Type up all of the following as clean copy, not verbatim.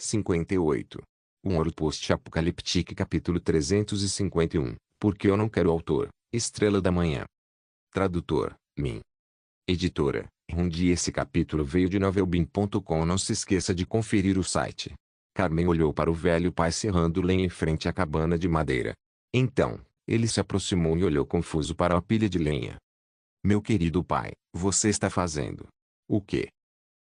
58. Um Ouro Post-Apocaliptique capítulo 351. Porque eu não quero autor, Estrela da Manhã. Tradutor, Min. Editora, Rundi. Esse capítulo veio de novelbin.com. Não se esqueça de conferir o site. Carmen olhou para o velho pai serrando lenha em frente à cabana de madeira. Então, ele se aproximou e olhou confuso para a pilha de lenha. Meu querido pai, você está fazendo o quê?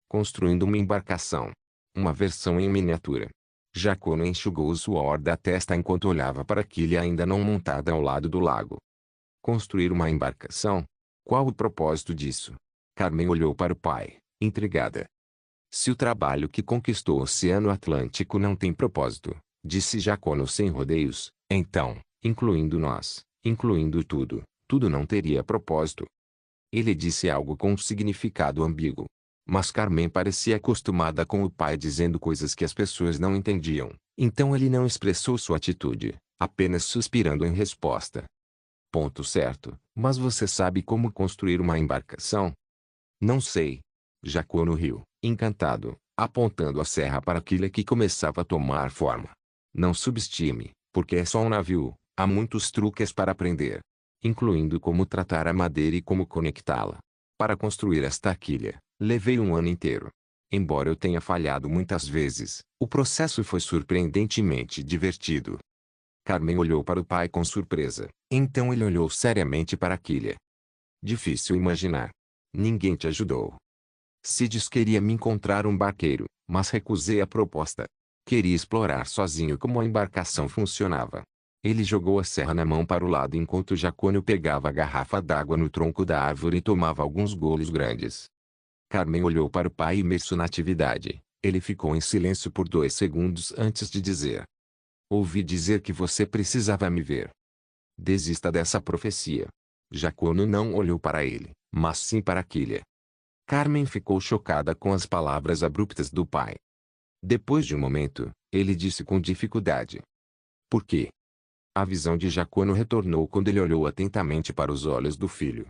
Construindo uma embarcação. Uma versão em miniatura. Jacono enxugou o suor da testa enquanto olhava para a quilha ainda não montada ao lado do lago. Construir uma embarcação? Qual o propósito disso? Carmen olhou para o pai, intrigada. Se o trabalho que conquistou o Oceano Atlântico não tem propósito, disse Jacono sem rodeios, então, incluindo nós, incluindo tudo, tudo não teria propósito. Ele disse algo com um significado ambíguo. Mas Carmen parecia acostumada com o pai dizendo coisas que as pessoas não entendiam, então ele não expressou sua atitude, apenas suspirando em resposta. Ponto certo, mas você sabe como construir uma embarcação? Não sei. Jacono riu, encantado, apontando a serra para a quilha que começava a tomar forma. Não subestime, porque é só um navio, há muitos truques para aprender. Incluindo como tratar a madeira e como conectá-la. Para construir esta quilha, levei um ano inteiro. Embora eu tenha falhado muitas vezes, o processo foi surpreendentemente divertido. Carmen olhou para o pai com surpresa, então ele olhou seriamente para a quilha. Difícil imaginar. Ninguém te ajudou. Cides queria me encontrar um barqueiro, mas recusei a proposta. Queria explorar sozinho como a embarcação funcionava. Ele jogou a serra na mão para o lado enquanto Jacono pegava a garrafa d'água no tronco da árvore e tomava alguns goles grandes. Carmen olhou para o pai imerso na atividade. Ele ficou em silêncio por 2 segundos antes de dizer. Ouvi dizer que você precisava me ver. Desista dessa profecia. Jacono não olhou para ele, mas sim para a quilha. Carmen ficou chocada com as palavras abruptas do pai. Depois de um momento, ele disse com dificuldade. Por quê? A visão de Jacono retornou quando ele olhou atentamente para os olhos do filho.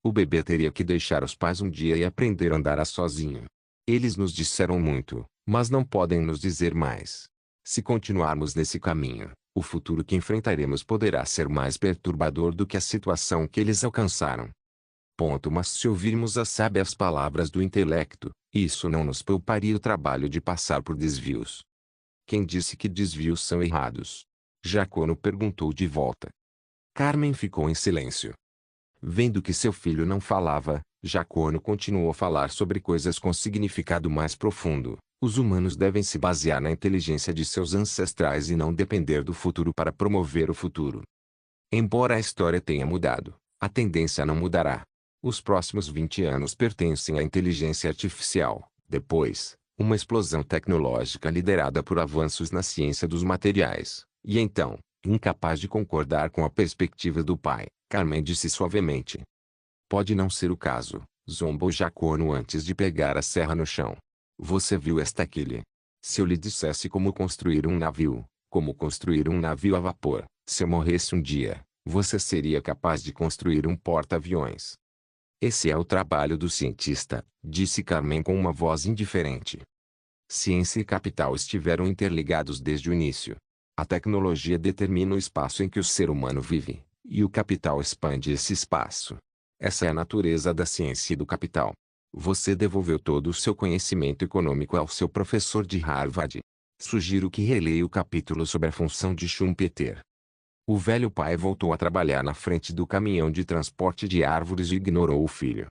O bebê teria que deixar os pais um dia e aprender a andar sozinho. Eles nos disseram muito, mas não podem nos dizer mais. Se continuarmos nesse caminho, o futuro que enfrentaremos poderá ser mais perturbador do que a situação que eles alcançaram. Mas se ouvirmos as sábias palavras do intelecto, isso não nos pouparia o trabalho de passar por desvios. Quem disse que desvios são errados? Jacono perguntou de volta. Carmen ficou em silêncio. Vendo que seu filho não falava, Jacono continuou a falar sobre coisas com significado mais profundo. Os humanos devem se basear na inteligência de seus ancestrais e não depender do futuro para promover o futuro. Embora a história tenha mudado, a tendência não mudará. Os próximos 20 anos pertencem à inteligência artificial. Depois, uma explosão tecnológica liderada por avanços na ciência dos materiais. E então, incapaz de concordar com a perspectiva do pai, Carmen disse suavemente. Pode não ser o caso, zombou Jacono antes de pegar a serra no chão. Você viu esta quilha? Se eu lhe dissesse como construir um navio a vapor, se eu morresse um dia, você seria capaz de construir um porta-aviões. Esse é o trabalho do cientista, disse Carmen com uma voz indiferente. Ciência e capital estiveram interligados desde o início. A tecnologia determina o espaço em que o ser humano vive, e o capital expande esse espaço. Essa é a natureza da ciência e do capital. Você devolveu todo o seu conhecimento econômico ao seu professor de Harvard. Sugiro que releia o capítulo sobre a função de Schumpeter. O velho pai voltou a trabalhar na frente do caminhão de transporte de árvores e ignorou o filho.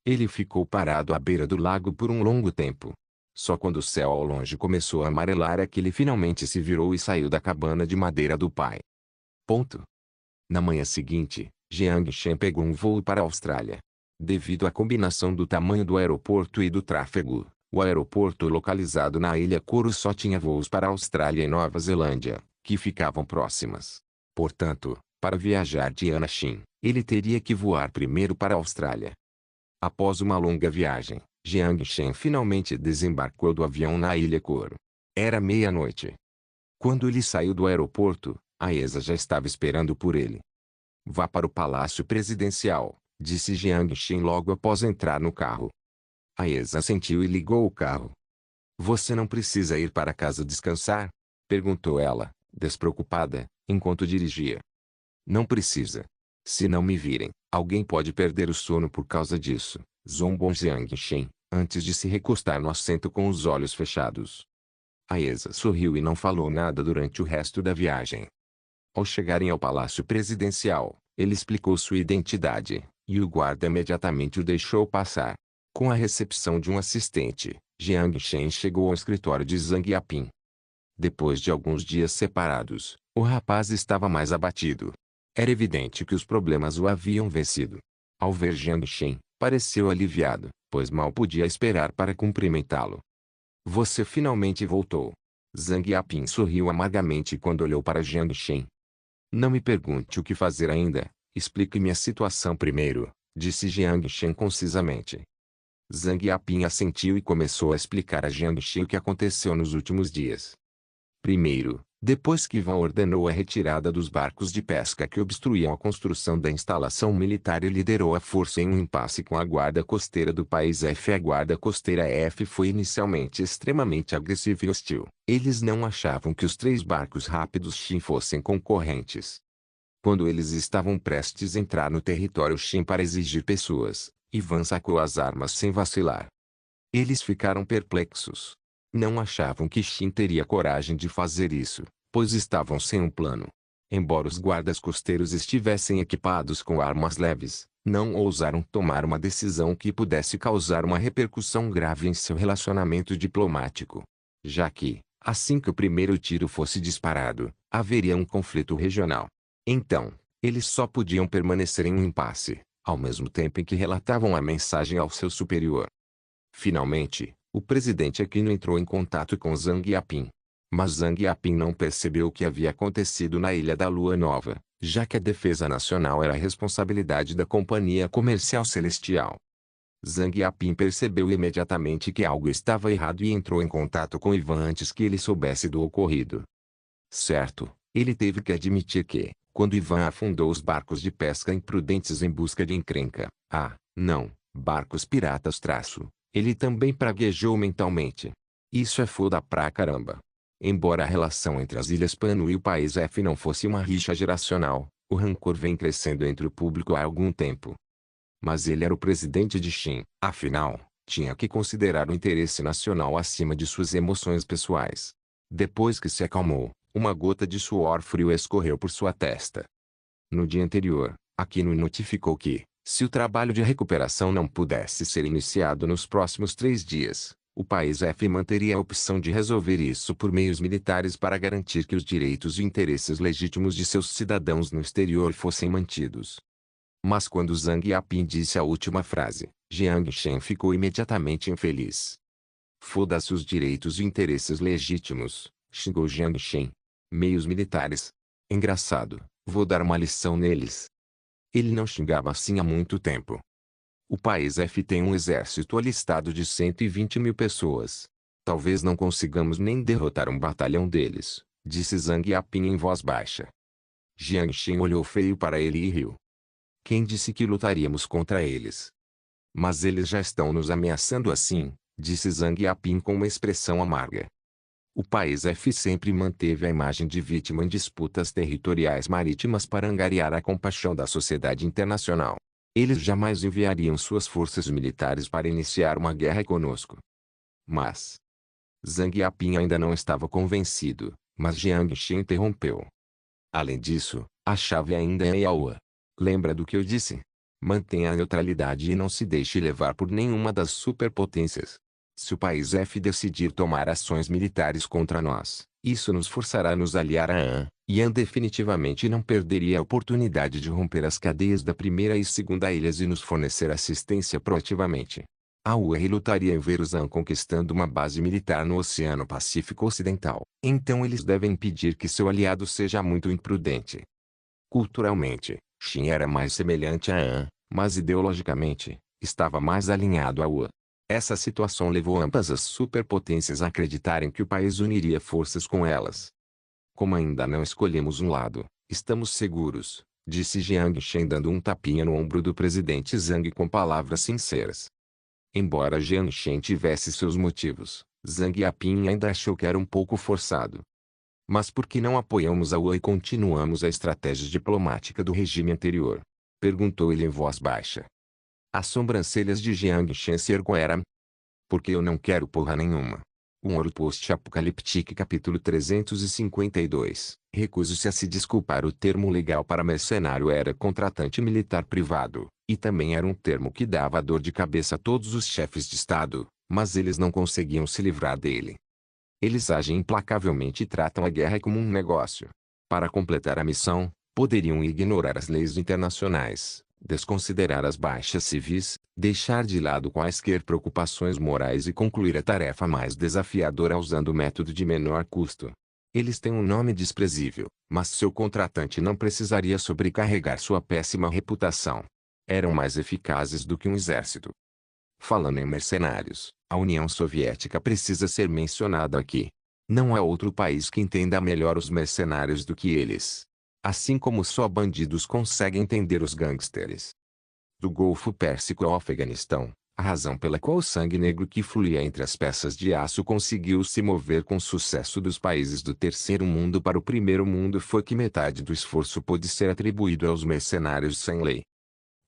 Ele ficou parado à beira do lago por um longo tempo. Só quando o céu ao longe começou a amarelar é que ele finalmente se virou e saiu da cabana de madeira do pai. Na manhã seguinte, Jiang Shen pegou um voo para a Austrália. Devido à combinação do tamanho do aeroporto e do tráfego, o aeroporto localizado na Ilha Coru só tinha voos para a Austrália e Nova Zelândia, que ficavam próximas. Portanto, para viajar de Anachim, ele teria que voar primeiro para a Austrália. Após uma longa viagem, Jiang Shen finalmente desembarcou do avião na Ilha Coru. Era meia-noite. Quando ele saiu do aeroporto, a ESA já estava esperando por ele. Vá para o Palácio Presidencial, disse Jiang Shen logo após entrar no carro. A ESA assentiu e ligou o carro. Você não precisa ir para casa descansar? Perguntou ela, despreocupada, enquanto dirigia. Não precisa. Se não me virem, alguém pode perder o sono por causa disso, zombou Jiang Shen, antes de se recostar no assento com os olhos fechados. Aesa sorriu e não falou nada durante o resto da viagem. Ao chegarem ao palácio presidencial, ele explicou sua identidade, e o guarda imediatamente o deixou passar. Com a recepção de um assistente, Jiang Shen chegou ao escritório de Zhang Yaping. Depois de alguns dias separados, o rapaz estava mais abatido. Era evidente que os problemas o haviam vencido. Ao ver Jiang Shen, pareceu aliviado, pois mal podia esperar para cumprimentá-lo. Você finalmente voltou. Zhang Yaping sorriu amargamente quando olhou para Jiang Shen. Não me pergunte o que fazer ainda, explique-me a situação primeiro, disse Jiang Shen concisamente. Zhang Yaping assentiu e começou a explicar a Jiang Shen o que aconteceu nos últimos dias. Primeiro, depois que Ivan ordenou a retirada dos barcos de pesca que obstruíam a construção da instalação militar e liderou a força em um impasse com a guarda costeira do país F. A guarda costeira F foi inicialmente extremamente agressiva e hostil. Eles não achavam que os 3 barcos rápidos Shin fossem concorrentes. Quando eles estavam prestes a entrar no território Shin para exigir pessoas, Ivan sacou as armas sem vacilar. Eles ficaram perplexos. Não achavam que Shin teria coragem de fazer isso, pois estavam sem um plano. Embora os guardas costeiros estivessem equipados com armas leves, não ousaram tomar uma decisão que pudesse causar uma repercussão grave em seu relacionamento diplomático. Já que, assim que o primeiro tiro fosse disparado, haveria um conflito regional. Então, eles só podiam permanecer em um impasse, ao mesmo tempo em que relatavam a mensagem ao seu superior. Finalmente, o presidente Aquino entrou em contato com Zhang Yaping. Mas Zhang Yaping não percebeu o que havia acontecido na Ilha da Lua Nova, já que a defesa nacional era a responsabilidade da Companhia Comercial Celestial. Zhang Yaping percebeu imediatamente que algo estava errado e entrou em contato com Ivan antes que ele soubesse do ocorrido. Certo, ele teve que admitir que, quando Ivan afundou os barcos de pesca imprudentes em busca de encrenca, barcos piratas ele também praguejou mentalmente. Isso é foda pra caramba. Embora a relação entre as Ilhas Pano e o país F não fosse uma rixa geracional, o rancor vem crescendo entre o público há algum tempo. Mas ele era o presidente de Shin, afinal, tinha que considerar o interesse nacional acima de suas emoções pessoais. Depois que se acalmou, uma gota de suor frio escorreu por sua testa. No dia anterior, Aquino notificou que, se o trabalho de recuperação não pudesse ser iniciado nos próximos 3 dias, o país F manteria a opção de resolver isso por meios militares para garantir que os direitos e interesses legítimos de seus cidadãos no exterior fossem mantidos. Mas quando Zhang Yaping disse a última frase, Jiang Shen ficou imediatamente infeliz. Foda-se os direitos e interesses legítimos, xingou Jiang Shen. Meios militares. Engraçado, vou dar uma lição neles. Ele não xingava assim há muito tempo. O país F tem um exército alistado de 120 mil pessoas. Talvez não consigamos nem derrotar um batalhão deles, disse Zhang Yaping em voz baixa. Jiang Shen olhou feio para ele e riu. Quem disse que lutaríamos contra eles? Mas eles já estão nos ameaçando assim, disse Zhang Yaping com uma expressão amarga. O país F sempre manteve a imagem de vítima em disputas territoriais marítimas para angariar a compaixão da sociedade internacional. Eles jamais enviariam suas forças militares para iniciar uma guerra conosco. Mas Zhang Yaping ainda não estava convencido, mas Jiang Shen interrompeu. Além disso, a chave ainda é Yaoa. Lembra do que eu disse? Mantenha a neutralidade e não se deixe levar por nenhuma das superpotências. Se o país F decidir tomar ações militares contra nós, isso nos forçará a nos aliar a AN, e AN definitivamente não perderia a oportunidade de romper as cadeias da primeira e segunda ilhas e nos fornecer assistência proativamente. A UR lutaria em ver os AN conquistando uma base militar no Oceano Pacífico Ocidental. Então eles devem impedir que seu aliado seja muito imprudente. Culturalmente, Shin era mais semelhante a AN, mas ideologicamente, estava mais alinhado à UA. Essa situação levou ambas as superpotências a acreditarem que o país uniria forças com elas. Como ainda não escolhemos um lado, estamos seguros, disse Jiang Shen dando um tapinha no ombro do presidente Zhang com palavras sinceras. Embora Jiang Shen tivesse seus motivos, Zhang Yaping ainda achou que era um pouco forçado. Mas por que não apoiamos a UE e continuamos a estratégia diplomática do regime anterior? Perguntou ele em voz baixa. As sobrancelhas de Jiang Shen se ergueram. Porque eu não quero porra nenhuma. Um Ouro Post-Apocaliptique capítulo 352. Recuso-se a se desculpar. O termo legal para mercenário era contratante militar privado, e também era um termo que dava dor de cabeça a todos os chefes de Estado, mas eles não conseguiam se livrar dele. Eles agem implacavelmente e tratam a guerra como um negócio. Para completar a missão, poderiam ignorar as leis internacionais, desconsiderar as baixas civis, deixar de lado quaisquer preocupações morais e concluir a tarefa mais desafiadora usando o método de menor custo. Eles têm um nome desprezível, mas seu contratante não precisaria sobrecarregar sua péssima reputação. Eram mais eficazes do que um exército. Falando em mercenários, a União Soviética precisa ser mencionada aqui. Não há outro país que entenda melhor os mercenários do que eles. Assim como só bandidos conseguem entender os gangsters. Do Golfo Pérsico ao Afeganistão, a razão pela qual o sangue negro que fluía entre as peças de aço conseguiu se mover com sucesso dos países do terceiro mundo para o primeiro mundo foi que metade do esforço pôde ser atribuído aos mercenários sem lei.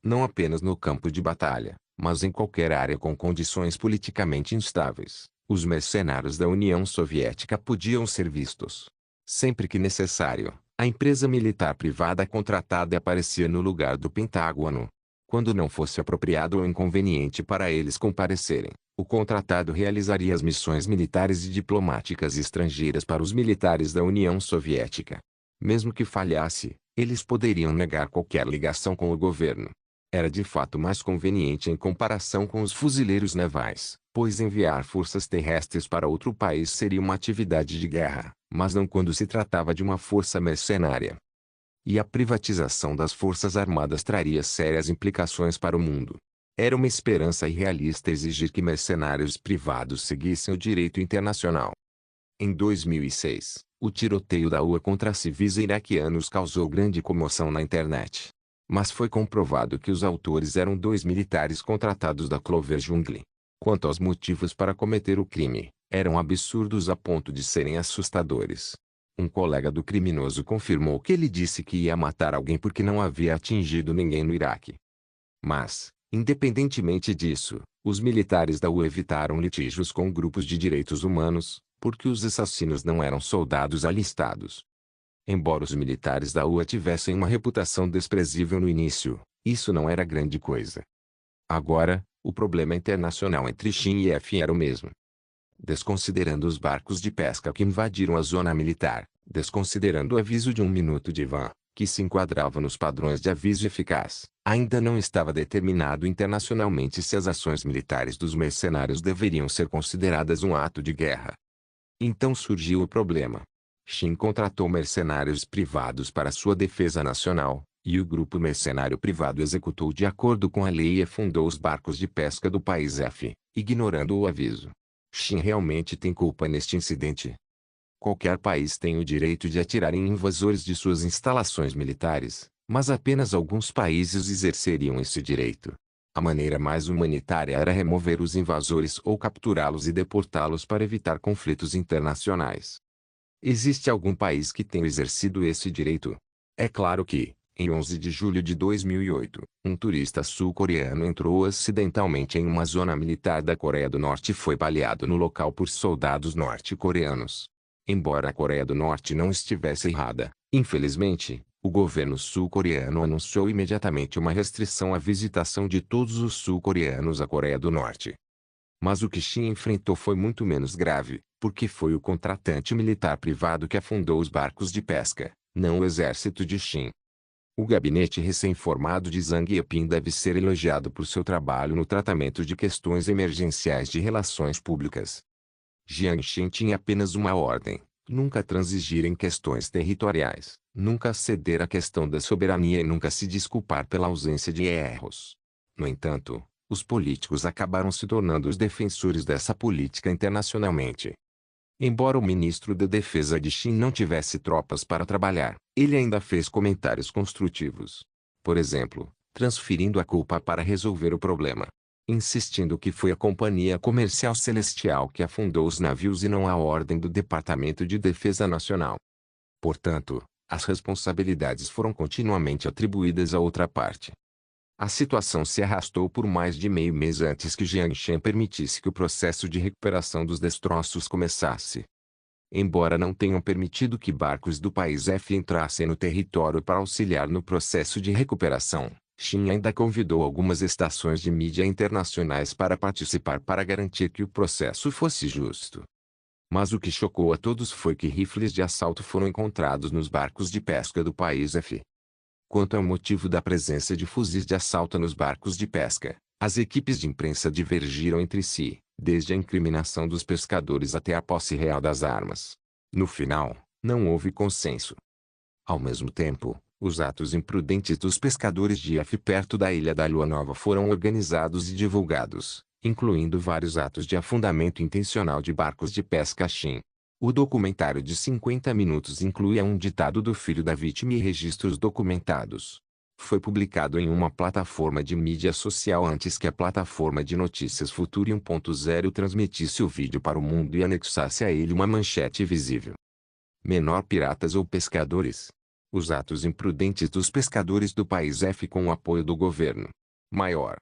Não apenas no campo de batalha, mas em qualquer área com condições politicamente instáveis, os mercenários da União Soviética podiam ser vistos. Sempre que necessário, a empresa militar privada contratada aparecia no lugar do Pentágono. Quando não fosse apropriado ou inconveniente para eles comparecerem, o contratado realizaria as missões militares e diplomáticas estrangeiras para os militares da União Soviética. Mesmo que falhasse, eles poderiam negar qualquer ligação com o governo. Era de fato mais conveniente em comparação com os fuzileiros navais, pois enviar forças terrestres para outro país seria uma atividade de guerra, mas não quando se tratava de uma força mercenária. E a privatização das forças armadas traria sérias implicações para o mundo. Era uma esperança irrealista exigir que mercenários privados seguissem o direito internacional. Em 2006, o tiroteio da UA contra civis iraquianos causou grande comoção na internet. Mas foi comprovado que os autores eram dois militares contratados da Clover Jungle. Quanto aos motivos para cometer o crime, eram absurdos a ponto de serem assustadores. Um colega do criminoso confirmou que ele disse que ia matar alguém porque não havia atingido ninguém no Iraque. Mas, independentemente disso, os militares da UA evitaram litígios com grupos de direitos humanos, porque os assassinos não eram soldados alistados. Embora os militares da UA tivessem uma reputação desprezível no início, isso não era grande coisa. Agora, o problema internacional entre Xin e F era o mesmo. Desconsiderando os barcos de pesca que invadiram a zona militar, desconsiderando o aviso de 1 minuto de van, que se enquadrava nos padrões de aviso eficaz, ainda não estava determinado internacionalmente se as ações militares dos mercenários deveriam ser consideradas um ato de guerra. Então surgiu o problema. Xin contratou mercenários privados para sua defesa nacional, e o grupo mercenário privado executou de acordo com a lei e afundou os barcos de pesca do país F, ignorando o aviso. Xin realmente tem culpa neste incidente? Qualquer país tem o direito de atirar em invasores de suas instalações militares, mas apenas alguns países exerceriam esse direito. A maneira mais humanitária era remover os invasores ou capturá-los e deportá-los para evitar conflitos internacionais. Existe algum país que tenha exercido esse direito? É claro que, em 11 de julho de 2008, um turista sul-coreano entrou acidentalmente em uma zona militar da Coreia do Norte e foi baleado no local por soldados norte-coreanos. Embora a Coreia do Norte não estivesse errada, infelizmente, o governo sul-coreano anunciou imediatamente uma restrição à visitação de todos os sul-coreanos à Coreia do Norte. Mas o que Xin enfrentou foi muito menos grave, porque foi o contratante militar privado que afundou os barcos de pesca, não o exército de Xin. O gabinete recém-formado de Zhang Yaping deve ser elogiado por seu trabalho no tratamento de questões emergenciais de relações públicas. Jiang Shen tinha apenas uma ordem: nunca transigir em questões territoriais, nunca ceder à questão da soberania e nunca se desculpar pela ausência de erros. No entanto, os políticos acabaram se tornando os defensores dessa política internacionalmente. Embora o ministro da Defesa de Xin não tivesse tropas para trabalhar, ele ainda fez comentários construtivos. Por exemplo, transferindo a culpa para resolver o problema. insistindo que foi a Companhia Comercial Celestial que afundou os navios e não a ordem do Departamento de Defesa Nacional. Portanto, as responsabilidades foram continuamente atribuídas a outra parte. A situação se arrastou por mais de meio mês antes que Jiang Shen permitisse que o processo de recuperação dos destroços começasse. Embora não tenham permitido que barcos do país F entrassem no território para auxiliar no processo de recuperação, Xin ainda convidou algumas estações de mídia internacionais para participar para garantir que o processo fosse justo. Mas o que chocou a todos foi que rifles de assalto foram encontrados nos barcos de pesca do país F. Quanto ao motivo da presença de fuzis de assalto nos barcos de pesca, as equipes de imprensa divergiram entre si, desde a incriminação dos pescadores até a posse real das armas. No final, não houve consenso. Ao mesmo tempo, os atos imprudentes dos pescadores de F perto da Ilha da Lua Nova foram organizados e divulgados, incluindo vários atos de afundamento intencional de barcos de pesca Xin. O documentário de 50 minutos inclui um ditado do filho da vítima e registros documentados. Foi publicado em uma plataforma de mídia social antes que a plataforma de notícias Future 1.0 transmitisse o vídeo para o mundo e anexasse a ele uma manchete visível. Menor piratas ou pescadores. Os atos imprudentes dos pescadores do país F com o apoio do governo. Maior.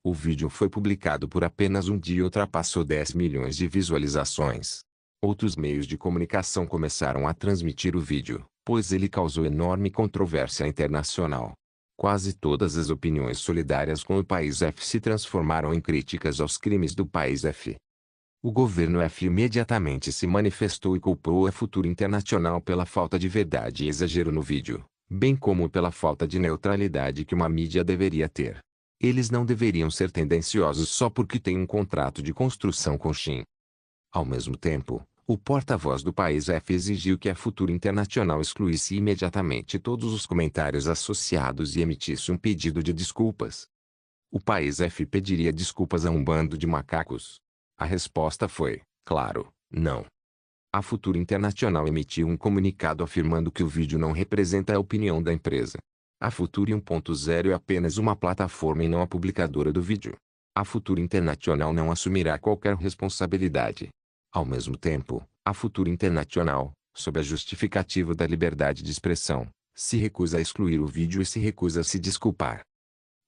O vídeo foi publicado por apenas um dia e ultrapassou 10 milhões de visualizações. Outros meios de comunicação começaram a transmitir o vídeo, pois ele causou enorme controvérsia internacional. Quase todas as opiniões solidárias com o país F se transformaram em críticas aos crimes do país F. O governo F imediatamente se manifestou e culpou a Future Internacional pela falta de verdade e exagero no vídeo, bem como pela falta de neutralidade que uma mídia deveria ter. Eles não deveriam ser tendenciosos só porque têm um contrato de construção com Xin. Ao mesmo tempo, o porta-voz do país F exigiu que a Future Internacional excluísse imediatamente todos os comentários associados e emitisse um pedido de desculpas. O país F pediria desculpas a um bando de macacos. A resposta foi, claro, não. A Future Internacional emitiu um comunicado afirmando que o vídeo não representa a opinião da empresa. A Future 1.0 é apenas uma plataforma e não a publicadora do vídeo. A Future Internacional não assumirá qualquer responsabilidade. Ao mesmo tempo, a Future Internacional, sob a justificativa da liberdade de expressão, se recusa a excluir o vídeo e se recusa a se desculpar.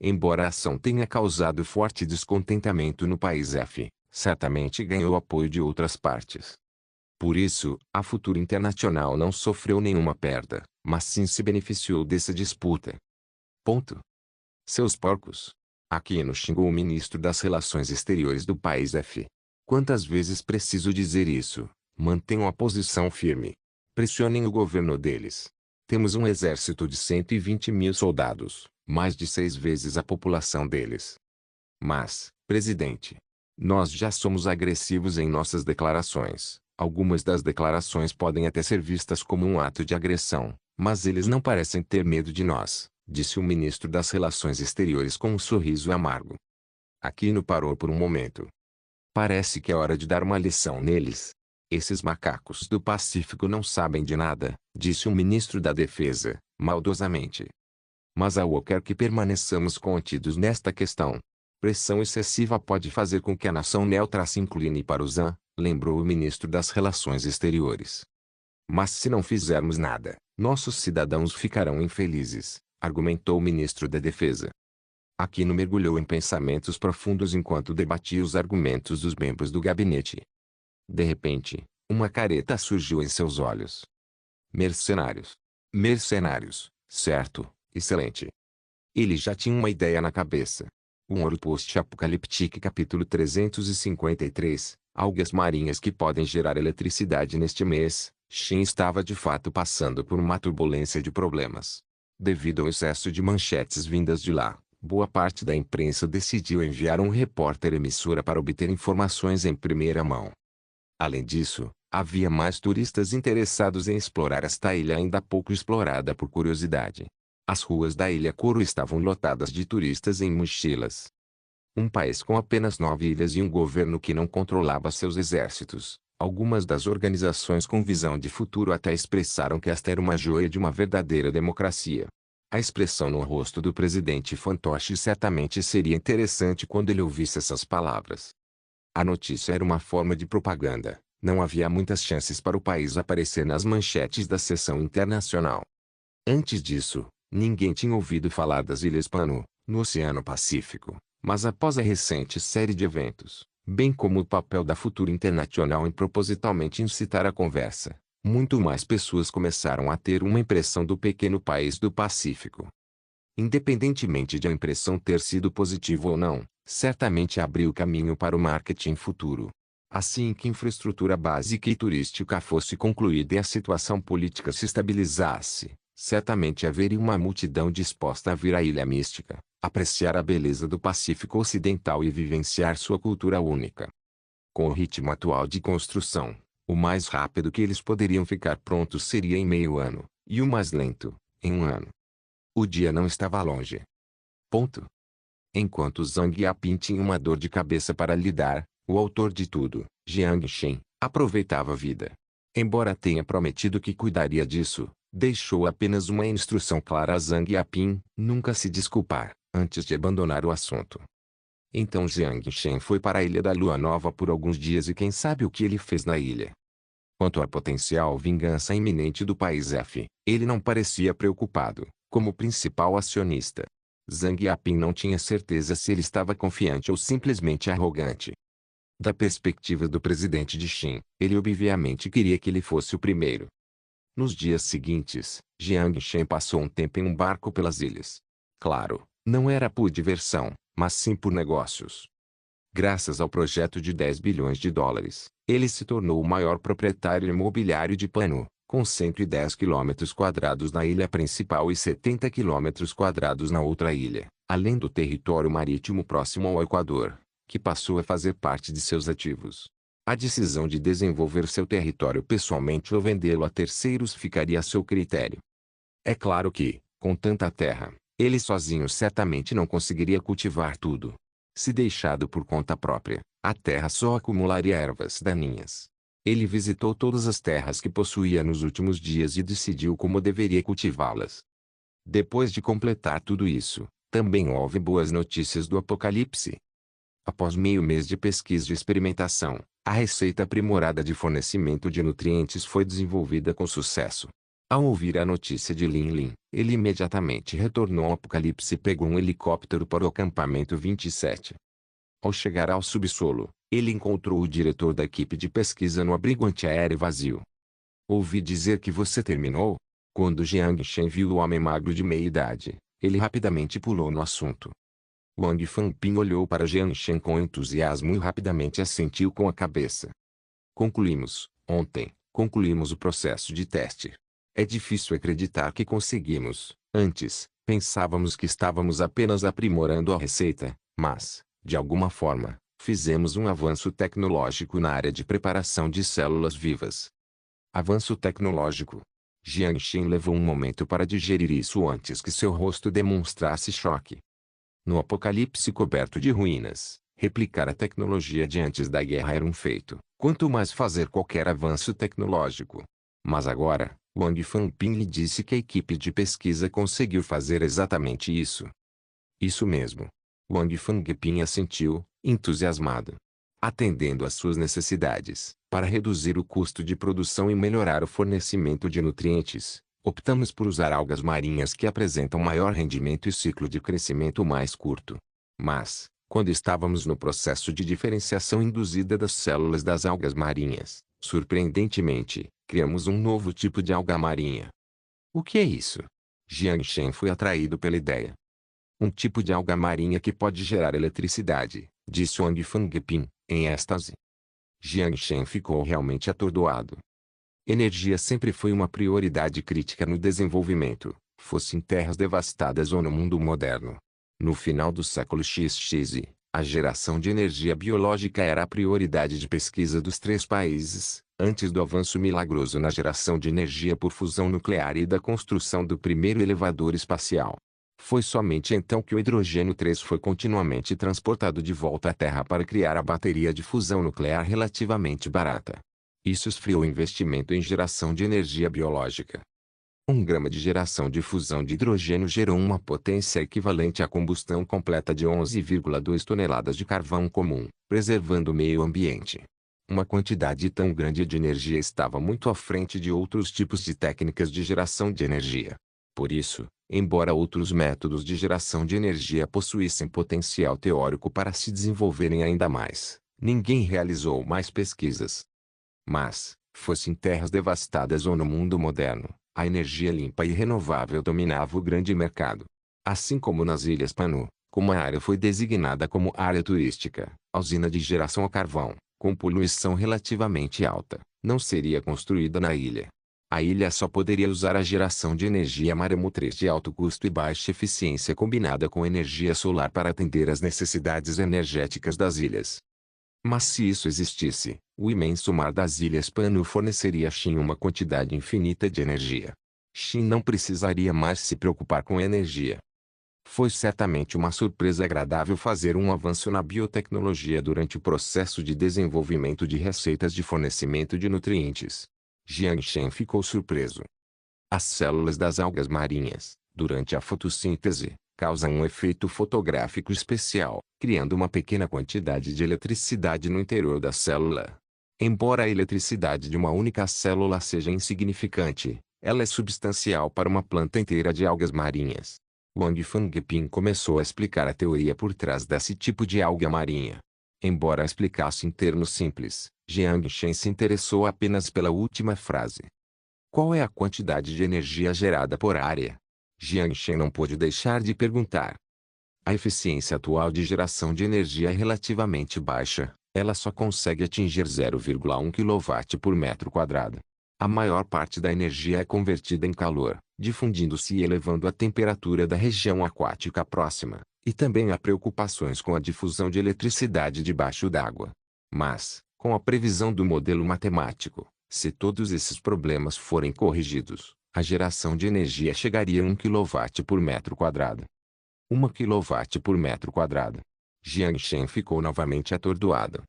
Embora a ação tenha causado forte descontentamento no país F, certamente ganhou apoio de outras partes. Por isso, a Future Internacional não sofreu nenhuma perda, mas sim se beneficiou dessa disputa. Ponto. Seus porcos. Aquino xingou o ministro das Relações Exteriores do país F. Quantas vezes preciso dizer isso? Mantenham a posição firme. Pressionem o governo deles. Temos um exército de 120 mil soldados, mais de 6 vezes a população deles. Mas, presidente, nós já somos agressivos em nossas declarações. Algumas das declarações podem até ser vistas como um ato de agressão, mas eles não parecem ter medo de nós, disse o ministro das Relações Exteriores com um sorriso amargo. Aquino parou por um momento. Parece que é hora de dar uma lição neles. Esses macacos do Pacífico não sabem de nada, disse o ministro da Defesa, maldosamente. Mas a UO quer que permaneçamos contidos nesta questão. Pressão excessiva pode fazer com que a nação neutra se incline para o ZAN, lembrou o ministro das Relações Exteriores. Mas se não fizermos nada, nossos cidadãos ficarão infelizes, argumentou o ministro da Defesa. Aquino mergulhou em pensamentos profundos enquanto debatia os argumentos dos membros do gabinete. De repente, uma careta surgiu em seus olhos. Mercenários. Mercenários, certo, excelente. Ele já tinha uma ideia na cabeça. Um ouro post-apocalíptico capítulo 353, algas marinhas que podem gerar eletricidade neste mês. Xin estava de fato passando por uma turbulência de problemas. Devido ao excesso de manchetes vindas de lá, boa parte da imprensa decidiu enviar um repórter emissora para obter informações em primeira mão. Além disso, havia mais turistas interessados em explorar esta ilha ainda pouco explorada por curiosidade. As ruas da Ilha Coro estavam lotadas de turistas em mochilas. Um país com apenas 9 ilhas e um governo que não controlava seus exércitos. Algumas das organizações com visão de futuro até expressaram que esta era uma joia de uma verdadeira democracia. A expressão no rosto do presidente fantoche certamente seria interessante quando ele ouvisse essas palavras. A notícia era uma forma de propaganda. Não havia muitas chances para o país aparecer nas manchetes da seção internacional. Antes disso, ninguém tinha ouvido falar das Ilhas Panu, no Oceano Pacífico, mas após a recente série de eventos, bem como o papel da Futura Internacional em propositalmente incitar a conversa, muito mais pessoas começaram a ter uma impressão do pequeno país do Pacífico. Independentemente de a impressão ter sido positiva ou não, certamente abriu caminho para o marketing futuro. Assim que a infraestrutura básica e turística fosse concluída e a situação política se estabilizasse, certamente haveria uma multidão disposta a vir à Ilha Mística, apreciar a beleza do Pacífico Ocidental e vivenciar sua cultura única. Com o ritmo atual de construção, o mais rápido que eles poderiam ficar prontos seria em meio ano, e o mais lento, em um ano. O dia não estava longe. Ponto. Enquanto Zhang Yaping tinha uma dor de cabeça para lidar, o autor de tudo, Jiang Shen, aproveitava a vida. Embora tenha prometido que cuidaria disso, deixou apenas uma instrução clara a Zhang Yaping: nunca se desculpar, antes de abandonar o assunto. Então Jiang Shen foi para a Ilha da Lua Nova por alguns dias e quem sabe o que ele fez na ilha. Quanto à potencial vingança iminente do país F, ele não parecia preocupado, como principal acionista. Zhang Yaping não tinha certeza se ele estava confiante ou simplesmente arrogante. Da perspectiva do presidente de Xin, ele obviamente queria que ele fosse o primeiro. Nos dias seguintes, Jiang Shen passou um tempo em um barco pelas ilhas. Claro, não era por diversão, mas sim por negócios. Graças ao projeto de 10 bilhões de dólares, ele se tornou o maior proprietário imobiliário de Panu, com 110 km² na ilha principal e 70 km² na outra ilha, além do território marítimo próximo ao Equador, que passou a fazer parte de seus ativos. A decisão de desenvolver seu território pessoalmente ou vendê-lo a terceiros ficaria a seu critério. É claro que, com tanta terra, ele sozinho certamente não conseguiria cultivar tudo. Se deixado por conta própria, a terra só acumularia ervas daninhas. Ele visitou todas as terras que possuía nos últimos dias e decidiu como deveria cultivá-las. Depois de completar tudo isso, também houve boas notícias do apocalipse. Após meio mês de pesquisa e experimentação, a receita aprimorada de fornecimento de nutrientes foi desenvolvida com sucesso. Ao ouvir a notícia de Lin Lin, ele imediatamente retornou ao Apocalipse e pegou um helicóptero para o acampamento 27. Ao chegar ao subsolo, ele encontrou o diretor da equipe de pesquisa no abrigo antiaéreo vazio. "Ouvi dizer que você terminou?" Quando Jiang Shen viu o homem magro de meia idade, ele rapidamente pulou no assunto. Wang Fanping olhou para Jiang Shen com entusiasmo e rapidamente assentiu com a cabeça. Ontem, concluímos o processo de teste. É difícil acreditar que conseguimos. Antes, pensávamos que estávamos apenas aprimorando a receita, mas, de alguma forma, fizemos um avanço tecnológico na área de preparação de células vivas. Avanço tecnológico. Jiang Shen levou um momento para digerir isso antes que seu rosto demonstrasse choque. No apocalipse coberto de ruínas, replicar a tecnologia de antes da guerra era um feito, quanto mais fazer qualquer avanço tecnológico. Mas agora, Wang Fanping lhe disse que a equipe de pesquisa conseguiu fazer exatamente isso. Isso mesmo. Wang Fanping assentiu, entusiasmado. Atendendo às suas necessidades, para reduzir o custo de produção e melhorar o fornecimento de nutrientes, optamos por usar algas marinhas que apresentam maior rendimento e ciclo de crescimento mais curto. Mas, quando estávamos no processo de diferenciação induzida das células das algas marinhas, surpreendentemente, criamos um novo tipo de alga marinha. O que é isso? Jiang Shen foi atraído pela ideia. Um tipo de alga marinha que pode gerar eletricidade, disse Wang Fanping, em êxtase. Jiang Shen ficou realmente atordoado. Energia sempre foi uma prioridade crítica no desenvolvimento, fosse em terras devastadas ou no mundo moderno. No final do século XX, a geração de energia biológica era a prioridade de pesquisa dos 3 países, antes do avanço milagroso na geração de energia por fusão nuclear e da construção do primeiro elevador espacial. Foi somente então que o hidrogênio 3 foi continuamente transportado de volta à Terra para criar a bateria de fusão nuclear relativamente barata. Isso esfriou o investimento em geração de energia biológica. Um grama de geração de fusão de hidrogênio gerou uma potência equivalente à combustão completa de 11,2 toneladas de carvão comum, preservando o meio ambiente. Uma quantidade tão grande de energia estava muito à frente de outros tipos de técnicas de geração de energia. Por isso, embora outros métodos de geração de energia possuíssem potencial teórico para se desenvolverem ainda mais, ninguém realizou mais pesquisas. Mas, fosse em terras devastadas ou no mundo moderno, a energia limpa e renovável dominava o grande mercado. Assim como nas Ilhas Panu, como a área foi designada como área turística, a usina de geração a carvão, com poluição relativamente alta, não seria construída na ilha. A ilha só poderia usar a geração de energia maremotriz de alto custo e baixa eficiência combinada com energia solar para atender às necessidades energéticas das ilhas. Mas se isso existisse, o imenso mar das Ilhas Panu forneceria a Xin uma quantidade infinita de energia. Xin não precisaria mais se preocupar com energia. Foi certamente uma surpresa agradável fazer um avanço na biotecnologia durante o processo de desenvolvimento de receitas de fornecimento de nutrientes. Jiang Shen ficou surpreso. As células das algas marinhas, durante a fotossíntese, causam um efeito fotográfico especial, criando uma pequena quantidade de eletricidade no interior da célula. Embora a eletricidade de uma única célula seja insignificante, ela é substancial para uma planta inteira de algas marinhas. Wang Fangping começou a explicar a teoria por trás desse tipo de alga marinha. Embora explicasse em termos simples, Jiang Shen se interessou apenas pela última frase. Qual é a quantidade de energia gerada por área? Jiang Shen não pôde deixar de perguntar. A eficiência atual de geração de energia é relativamente baixa, ela só consegue atingir 0,1 kW por metro quadrado. A maior parte da energia é convertida em calor, difundindo-se e elevando a temperatura da região aquática próxima, e também há preocupações com a difusão de eletricidade debaixo d'água. Mas, com a previsão do modelo matemático, se todos esses problemas forem corrigidos, a geração de energia chegaria a 1 kW por metro quadrado. 1 kW por metro quadrado. Jiang Shen ficou novamente atordoado.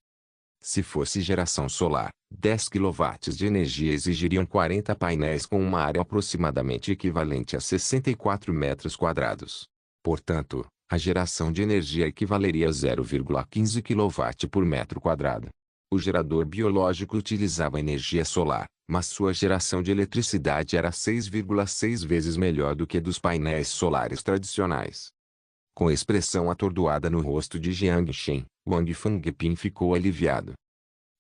Se fosse geração solar, 10 kW de energia exigiriam 40 painéis com uma área aproximadamente equivalente a 64 metros quadrados. Portanto, a geração de energia equivaleria a 0,15 kW por metro quadrado. O gerador biológico utilizava energia solar, mas sua geração de eletricidade era 6,6 vezes melhor do que a dos painéis solares tradicionais. Com a expressão atordoada no rosto de Jiang Shen, Wang Fangping ficou aliviado.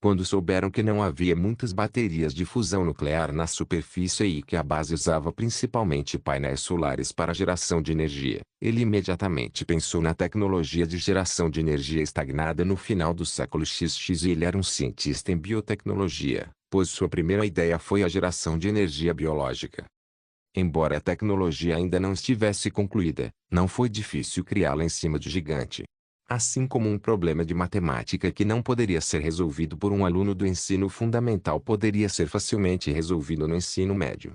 Quando souberam que não havia muitas baterias de fusão nuclear na superfície e que a base usava principalmente painéis solares para geração de energia, ele imediatamente pensou na tecnologia de geração de energia estagnada no final do século XX e ele era um cientista em biotecnologia, pois sua primeira ideia foi a geração de energia biológica. Embora a tecnologia ainda não estivesse concluída, não foi difícil criá-la em cima do gigante. Assim como um problema de matemática que não poderia ser resolvido por um aluno do ensino fundamental poderia ser facilmente resolvido no ensino médio.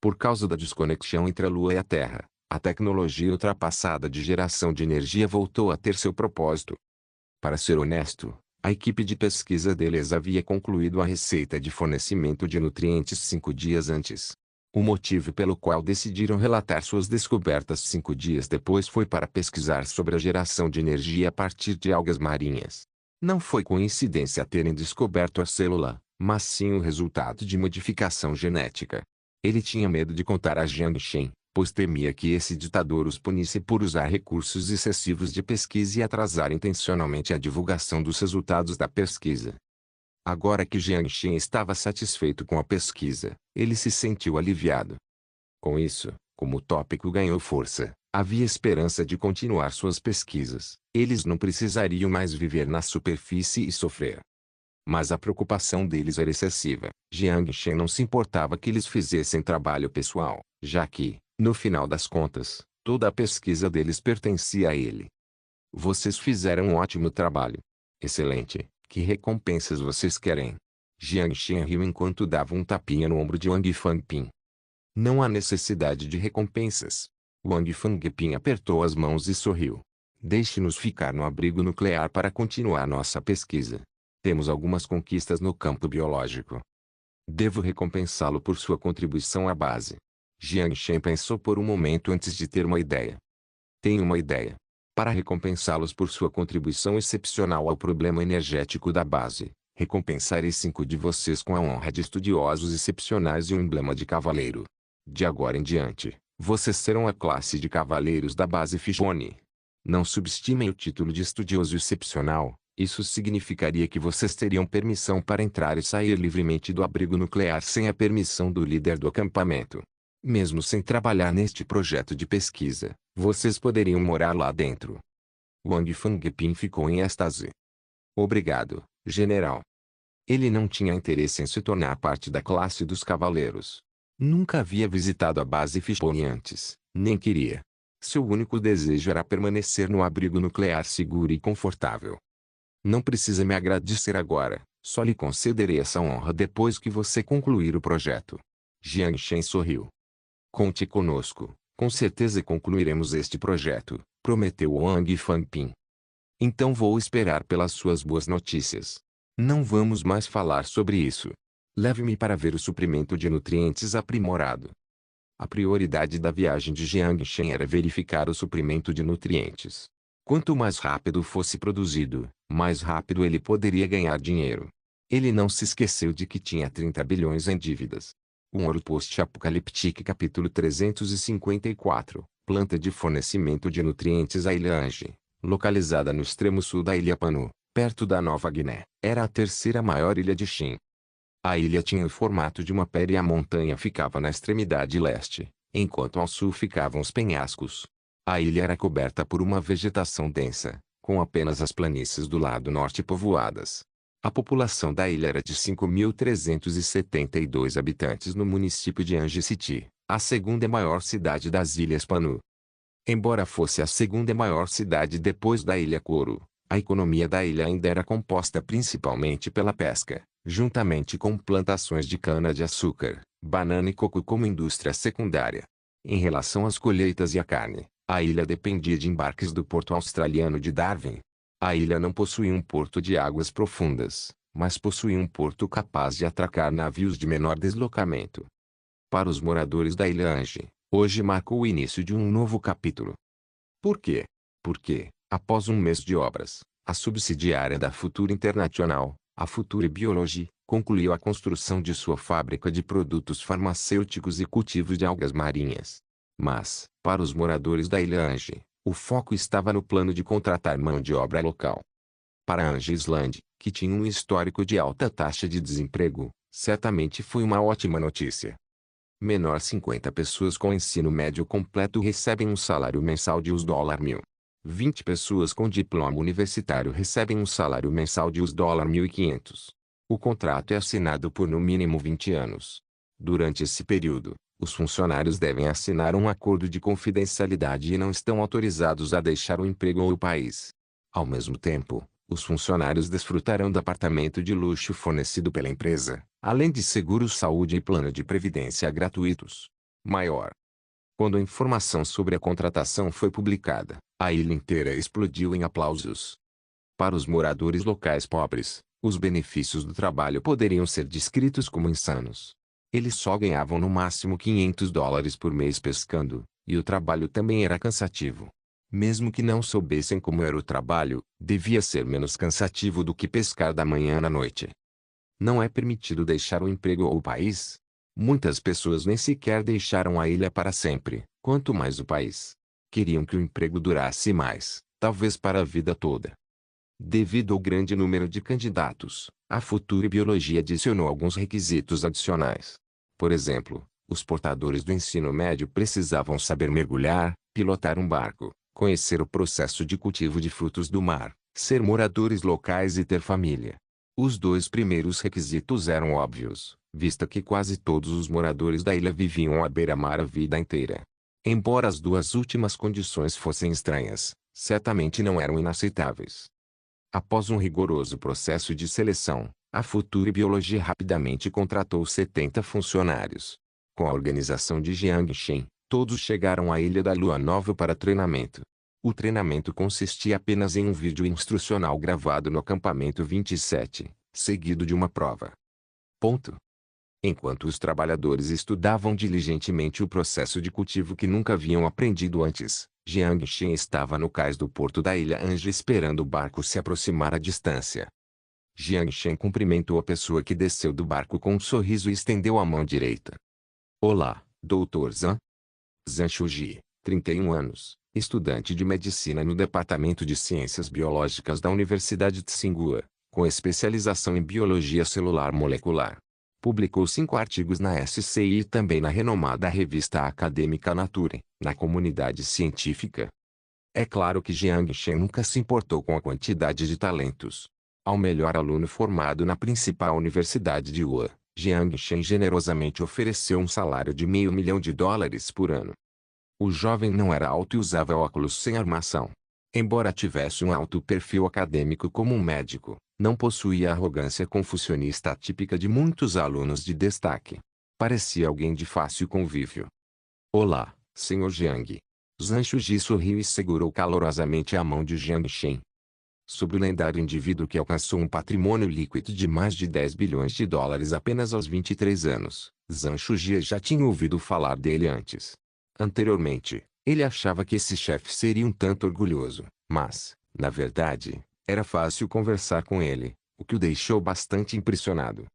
Por causa da desconexão entre a Lua e a Terra, a tecnologia ultrapassada de geração de energia voltou a ter seu propósito. Para ser honesto, a equipe de pesquisa deles havia concluído a receita de fornecimento de nutrientes 5 dias antes. O motivo pelo qual decidiram relatar suas descobertas 5 dias depois foi para pesquisar sobre a geração de energia a partir de algas marinhas. Não foi coincidência terem descoberto a célula, mas sim o resultado de modificação genética. Ele tinha medo de contar a Jiang Shen, pois temia que esse ditador os punisse por usar recursos excessivos de pesquisa e atrasar intencionalmente a divulgação dos resultados da pesquisa. Agora que Jiang Shen estava satisfeito com a pesquisa, ele se sentiu aliviado. Com isso, como o tópico ganhou força, havia esperança de continuar suas pesquisas. Eles não precisariam mais viver na superfície e sofrer. Mas a preocupação deles era excessiva. Jiang Shen não se importava que eles fizessem trabalho pessoal, já que, no final das contas, toda a pesquisa deles pertencia a ele. Vocês fizeram um ótimo trabalho. Excelente. Que recompensas vocês querem? Jiang Shen riu enquanto dava um tapinha no ombro de Wang Fangping. Não há necessidade de recompensas. Wang Fangping apertou as mãos e sorriu. Deixe-nos ficar no abrigo nuclear para continuar nossa pesquisa. Temos algumas conquistas no campo biológico. Devo recompensá-lo por sua contribuição à base. Jiang Shen pensou por um momento antes de ter uma ideia. Tenho uma ideia. Para recompensá-los por sua contribuição excepcional ao problema energético da base, recompensarei 5 de vocês com a honra de estudiosos excepcionais e um emblema de cavaleiro. De agora em diante, vocês serão a classe de cavaleiros da base Fishbone. Não subestimem o título de estudioso excepcional. Isso significaria que vocês teriam permissão para entrar e sair livremente do abrigo nuclear sem a permissão do líder do acampamento. Mesmo sem trabalhar neste projeto de pesquisa, vocês poderiam morar lá dentro. Wang Fangping ficou em êxtase. Obrigado, general. Ele não tinha interesse em se tornar parte da classe dos cavaleiros. Nunca havia visitado a base Fishbone antes, nem queria. Seu único desejo era permanecer no abrigo nuclear seguro e confortável. Não precisa me agradecer agora, só lhe concederei essa honra depois que você concluir o projeto. Jiang Shen sorriu. Conte conosco, com certeza concluiremos este projeto, prometeu Wang Fangping. Então vou esperar pelas suas boas notícias. Não vamos mais falar sobre isso. Leve-me para ver o suprimento de nutrientes aprimorado. A prioridade da viagem de Jiang Shen era verificar o suprimento de nutrientes. Quanto mais rápido fosse produzido, mais rápido ele poderia ganhar dinheiro. Ele não se esqueceu de que tinha 30 bilhões em dívidas. Um ouro post-apocalíptico capítulo 354, planta de fornecimento de nutrientes à Ilha Ange, localizada no extremo sul da Ilha Panu, perto da Nova Guiné, era a terceira maior ilha de Shin. A ilha tinha o formato de uma pera e a montanha ficava na extremidade leste, enquanto ao sul ficavam os penhascos. A ilha era coberta por uma vegetação densa, com apenas as planícies do lado norte povoadas. A população da ilha era de 5.372 habitantes no município de Ange City, a segunda maior cidade das Ilhas Panu. Embora fosse a segunda maior cidade depois da Ilha Couro, a economia da ilha ainda era composta principalmente pela pesca, juntamente com plantações de cana-de-açúcar, banana e coco como indústria secundária. Em relação às colheitas e à carne, a ilha dependia de embarques do porto australiano de Darwin. A ilha não possuía um porto de águas profundas, mas possuía um porto capaz de atracar navios de menor deslocamento. Para os moradores da Ilha Ange, hoje marcou o início de um novo capítulo. Por quê? Porque, após um mês de obras, a subsidiária da Future International, a Future Biology, concluiu a construção de sua fábrica de produtos farmacêuticos e cultivos de algas marinhas. Mas, para os moradores da Ilha Ange, o foco estava no plano de contratar mão de obra local. Para Ange Island, que tinha um histórico de alta taxa de desemprego, certamente foi uma ótima notícia. Menor 50 pessoas com ensino médio completo recebem um salário mensal de $1.000. 20 pessoas com diploma universitário recebem um salário mensal de $1.500. O contrato é assinado por no mínimo 20 anos. Durante esse período, os funcionários devem assinar um acordo de confidencialidade e não estão autorizados a deixar o emprego ou o país. Ao mesmo tempo, os funcionários desfrutarão do apartamento de luxo fornecido pela empresa, além de seguro-saúde e plano de previdência gratuitos. Maior. Quando a informação sobre a contratação foi publicada, a ilha inteira explodiu em aplausos. Para os moradores locais pobres, os benefícios do trabalho poderiam ser descritos como insanos. Eles só ganhavam no máximo $500 por mês pescando, e o trabalho também era cansativo. Mesmo que não soubessem como era o trabalho, devia ser menos cansativo do que pescar da manhã à noite. Não é permitido deixar o emprego ou o país? Muitas pessoas nem sequer deixaram a ilha para sempre, quanto mais o país. Queriam que o emprego durasse mais, talvez para a vida toda. Devido ao grande número de candidatos, a Future Biologia adicionou alguns requisitos adicionais. Por exemplo, os portadores do ensino médio precisavam saber mergulhar, pilotar um barco, conhecer o processo de cultivo de frutos do mar, ser moradores locais e ter família. Os dois primeiros requisitos eram óbvios, visto que quase todos os moradores da ilha viviam à beira-mar a vida inteira. Embora as duas últimas condições fossem estranhas, certamente não eram inaceitáveis. Após um rigoroso processo de seleção, a Future Biologia rapidamente contratou 70 funcionários. Com a organização de Jiang Shen, todos chegaram à Ilha da Lua Nova para treinamento. O treinamento consistia apenas em um vídeo instrucional gravado no acampamento 27, seguido de uma prova. Ponto. Enquanto os trabalhadores estudavam diligentemente o processo de cultivo que nunca haviam aprendido antes, Jiang Xin estava no cais do porto da Ilha Anja esperando o barco se aproximar à distância. Jiang Xin cumprimentou a pessoa que desceu do barco com um sorriso e estendeu a mão direita. Olá, Dr. Zhang. Zhang Shuji, 31 anos, estudante de medicina no Departamento de Ciências Biológicas da Universidade de Tsinghua, com especialização em biologia celular molecular. Publicou 5 artigos na SCI e também na renomada revista acadêmica Nature, na comunidade científica. É claro que Jiang Xin nunca se importou com a quantidade de talentos. Ao melhor aluno formado na principal universidade de Wuhan, Jiang Xin generosamente ofereceu um salário de $500.000 por ano. O jovem não era alto e usava óculos sem armação. Embora tivesse um alto perfil acadêmico como um médico, não possuía a arrogância confucionista típica de muitos alunos de destaque. Parecia alguém de fácil convívio. Olá, Sr. Jiang. Zhang Shuji sorriu e segurou calorosamente a mão de Jiang Xin. Sobre o lendário indivíduo que alcançou um patrimônio líquido de mais de $10 bilhões apenas aos 23 anos, Zhang Shuji já tinha ouvido falar dele antes. Anteriormente, ele achava que esse chefe seria um tanto orgulhoso, mas, na verdade, era fácil conversar com ele, o que o deixou bastante impressionado.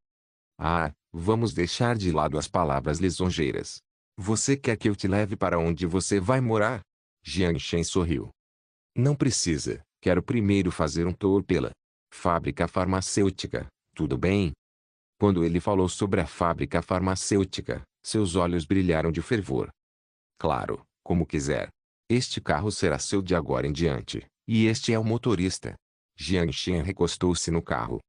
Ah, vamos deixar de lado as palavras lisonjeiras. Você quer que eu te leve para onde você vai morar? Jiang Xin sorriu. Não precisa, quero primeiro fazer um tour pela fábrica farmacêutica, tudo bem? Quando ele falou sobre a fábrica farmacêutica, seus olhos brilharam de fervor. Claro, como quiser. Este carro será seu de agora em diante, e este é o motorista. Jiang Xin recostou-se no carro.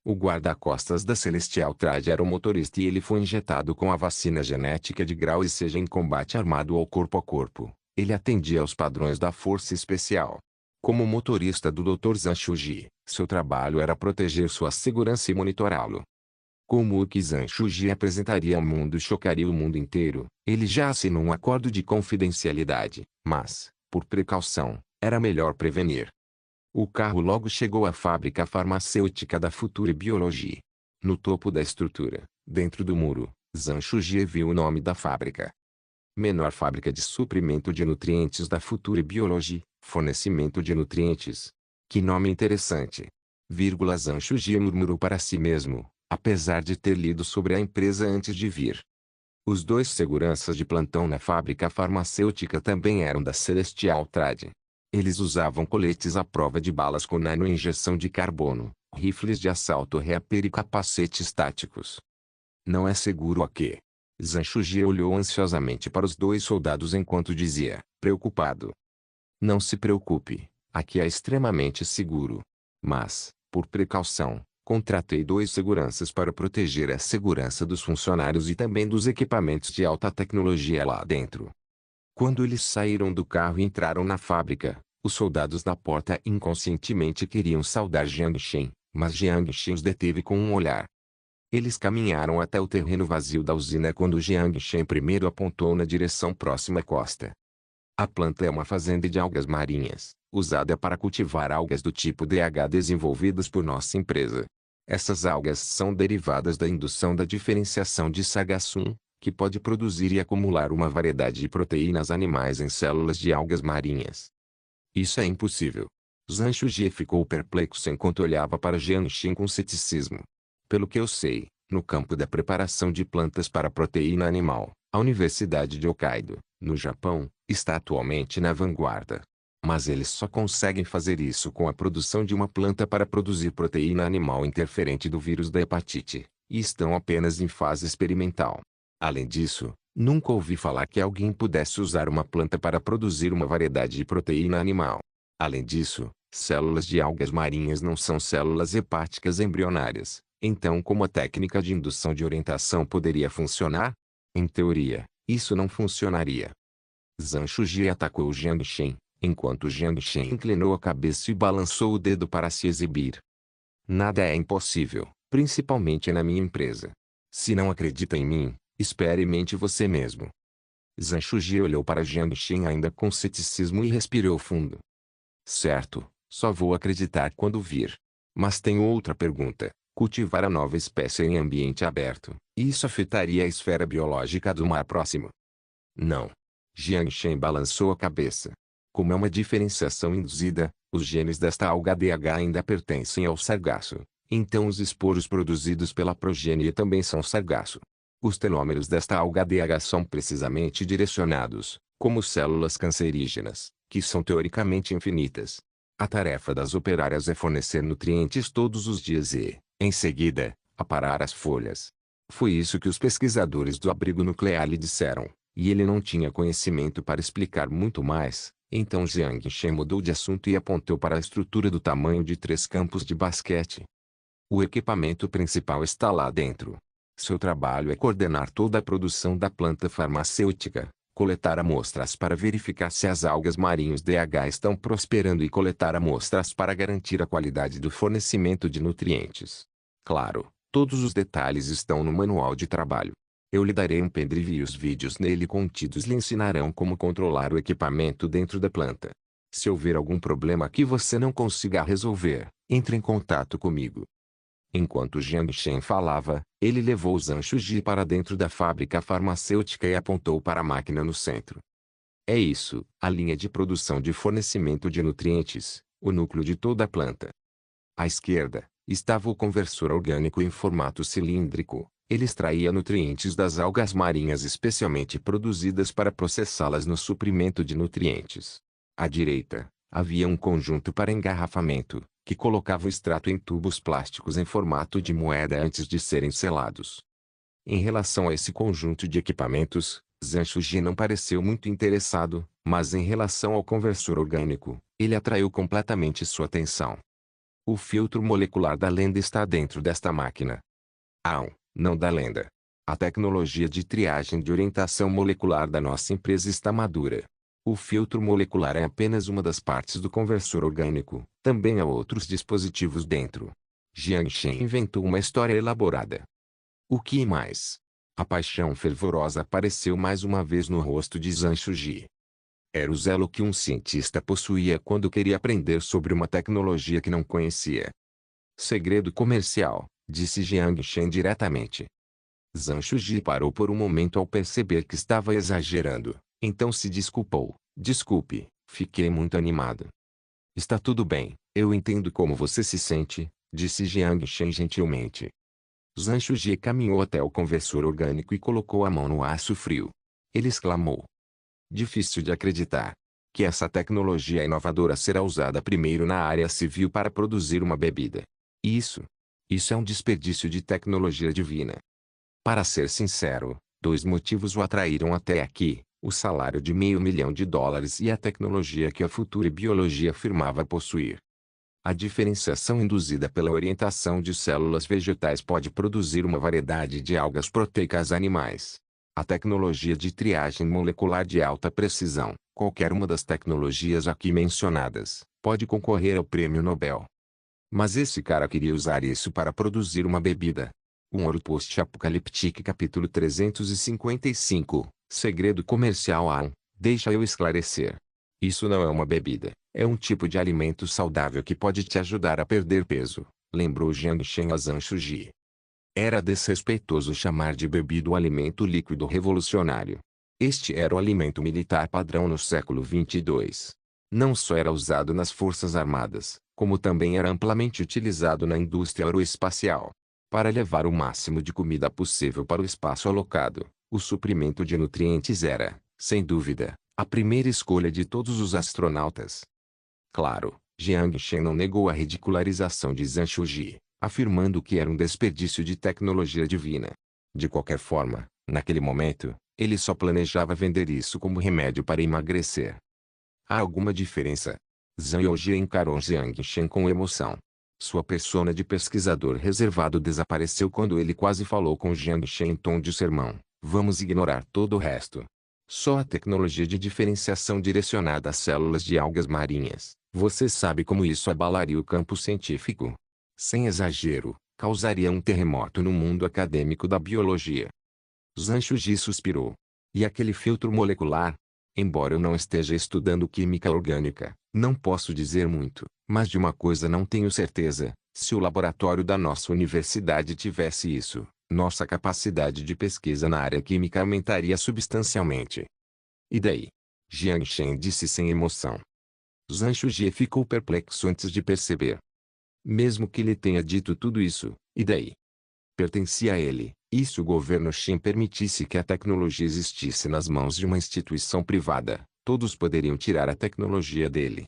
O guarda-costas da Celestial Trade era o motorista e ele foi injetado com a vacina genética de grau e seja em combate armado ou corpo a corpo. Ele atendia aos padrões da Força Especial. Como motorista do Dr. Zhang Shuji, seu trabalho era proteger sua segurança e monitorá-lo. Como o que Zhang Shuji apresentaria ao mundo chocaria o mundo inteiro, ele já assinou um acordo de confidencialidade, mas, por precaução, era melhor prevenir. O carro logo chegou à fábrica farmacêutica da Future Biology. No topo da estrutura, dentro do muro, Zhang Shuji viu o nome da fábrica. Menor fábrica de suprimento de nutrientes da Future Biology, fornecimento de nutrientes. Que nome interessante. Zhang Shuji murmurou para si mesmo, apesar de ter lido sobre a empresa antes de vir. Os 2 seguranças de plantão na fábrica farmacêutica também eram da Celestial Trade. Eles usavam coletes à prova de balas com nanoinjeção de carbono, rifles de assalto reaper e capacetes táticos. Não é seguro aqui. Zhang Shuji olhou ansiosamente para os 2 soldados enquanto dizia, preocupado. Não se preocupe, aqui é extremamente seguro. Mas, por precaução, contratei 2 seguranças para proteger a segurança dos funcionários e também dos equipamentos de alta tecnologia lá dentro. Quando eles saíram do carro e entraram na fábrica, os soldados na porta inconscientemente queriam saudar Jiang Xin, mas Jiang Xin os deteve com um olhar. Eles caminharam até o terreno vazio da usina quando Jiang Xin primeiro apontou na direção próxima à costa. A planta é uma fazenda de algas marinhas, usada para cultivar algas do tipo DH desenvolvidas por nossa empresa. Essas algas são derivadas da indução da diferenciação de Sagasun, que pode produzir e acumular uma variedade de proteínas animais em células de algas marinhas. Isso é impossível. Zhang Shuji ficou perplexo enquanto olhava para Jiang Xin com ceticismo. Pelo que eu sei, no campo da preparação de plantas para proteína animal, a Universidade de Hokkaido, no Japão, está atualmente na vanguarda. Mas eles só conseguem fazer isso com a produção de uma planta para produzir proteína animal interferente do vírus da hepatite, e estão apenas em fase experimental. Além disso, nunca ouvi falar que alguém pudesse usar uma planta para produzir uma variedade de proteína animal. Além disso, células de algas marinhas não são células hepáticas embrionárias, então como a técnica de indução de orientação poderia funcionar? Em teoria, isso não funcionaria. Zhang Shuji atacou Jiang Xin, enquanto Jiang Xin inclinou a cabeça e balançou o dedo para se exibir. Nada é impossível, principalmente na minha empresa. Se não acredita em mim, experimente você mesmo. Zhang Shuji olhou para Jiang Xin ainda com ceticismo e respirou fundo. Certo, só vou acreditar quando vir. Mas tenho outra pergunta. cultivar a nova espécie em ambiente aberto. Isso afetaria a esfera biológica do mar próximo. Não. Jiang Shen balançou a cabeça. Como é uma diferenciação induzida, os genes desta alga DH ainda pertencem ao sargaço. Então os esporos produzidos pela progenie também são sargaço. Os telômeros desta alga DH são precisamente direcionados, como células cancerígenas, que são teoricamente infinitas. A tarefa das operárias é fornecer nutrientes todos os dias e, em seguida, aparar as folhas. Foi isso que os pesquisadores do abrigo nuclear lhe disseram, e ele não tinha conhecimento para explicar muito mais. Então Jiang Shen mudou de assunto e apontou para a estrutura do tamanho de 3 campos de basquete. O equipamento principal está lá dentro. Seu trabalho é coordenar toda a produção da planta farmacêutica, coletar amostras para verificar se as algas marinhas DH estão prosperando e coletar amostras para garantir a qualidade do fornecimento de nutrientes. Claro, todos os detalhes estão no manual de trabalho. Eu lhe darei um pendrive e os vídeos nele contidos lhe ensinarão como controlar o equipamento dentro da planta. Se houver algum problema que você não consiga resolver, entre em contato comigo. Enquanto Jiang Shen falava, ele levou Zhang Shuji para dentro da fábrica farmacêutica e apontou para a máquina no centro. É isso, a linha de produção de fornecimento de nutrientes, o núcleo de toda a planta. À esquerda, estava o conversor orgânico em formato cilíndrico. Ele extraía nutrientes das algas marinhas especialmente produzidas para processá-las no suprimento de nutrientes. À direita, havia um conjunto para engarrafamento, que colocava o extrato em tubos plásticos em formato de moeda antes de serem selados. Em relação a esse conjunto de equipamentos, Zhang Shuji não pareceu muito interessado, mas em relação ao conversor orgânico, ele atraiu completamente sua atenção. O filtro molecular da lenda está dentro desta máquina. Não da lenda. A tecnologia de triagem de orientação molecular da nossa empresa está madura. O filtro molecular é apenas uma das partes do conversor orgânico, também há outros dispositivos dentro. Jiang Shen inventou uma história elaborada. O que mais? A paixão fervorosa apareceu mais uma vez no rosto de Zhang Shuji. Era o zelo que um cientista possuía quando queria aprender sobre uma tecnologia que não conhecia. Segredo comercial, disse Jiang Shen diretamente. Zhang Shuji parou por um momento ao perceber que estava exagerando, então se desculpou. Desculpe, fiquei muito animado. Está tudo bem, eu entendo como você se sente, disse Jiang Shen gentilmente. Zhang Shuji caminhou até o conversor orgânico e colocou a mão no aço frio. Ele exclamou. Difícil de acreditar que essa tecnologia inovadora será usada primeiro na área civil para produzir uma bebida. Isso é um desperdício de tecnologia divina. Para ser sincero, 2 motivos o atraíram até aqui: o salário de $500 mil e a tecnologia que a Future Biologia afirmava possuir. A diferenciação induzida pela orientação de células vegetais pode produzir uma variedade de algas proteicas animais. A tecnologia de triagem molecular de alta precisão, qualquer uma das tecnologias aqui mencionadas, pode concorrer ao Prêmio Nobel. Mas esse cara queria usar isso para produzir uma bebida. Um Ouro Post-Apocaliptique capítulo 355, segredo comercial deixa eu esclarecer. Isso não é uma bebida, é um tipo de alimento saudável que pode te ajudar a perder peso, lembrou Jiang Shen a Zhang Shuji. Era desrespeitoso chamar de bebida o alimento líquido revolucionário. Este era o alimento militar padrão no século 22. Não só era usado nas forças armadas, como também era amplamente utilizado na indústria aeroespacial. Para levar o máximo de comida possível para o espaço alocado, o suprimento de nutrientes era, sem dúvida, a primeira escolha de todos os astronautas. Claro, Jiang Shen não negou a ridicularização de Zhang Shuji, afirmando que era um desperdício de tecnologia divina. De qualquer forma, naquele momento, ele só planejava vender isso como remédio para emagrecer. Há alguma diferença? Zhang Youji encarou Jiang Shen com emoção. Sua persona de pesquisador reservado desapareceu quando ele quase falou com Jiang Shen em tom de sermão. Vamos ignorar todo o resto. Só a tecnologia de diferenciação direcionada às células de algas marinhas. Você sabe como isso abalaria o campo científico? Sem exagero, causaria um terremoto no mundo acadêmico da biologia. Zhang Shuji suspirou. E aquele filtro molecular? Embora eu não esteja estudando química orgânica, não posso dizer muito, mas de uma coisa não tenho certeza: Se o laboratório da nossa universidade tivesse isso, nossa capacidade de pesquisa na área química aumentaria substancialmente. E daí? Jiang Shen disse sem emoção. Zhang Shuji ficou perplexo antes de perceber. Mesmo que ele tenha dito tudo isso, e daí? Pertencia a ele, e se o governo Qin permitisse que a tecnologia existisse nas mãos de uma instituição privada, todos poderiam tirar a tecnologia dele.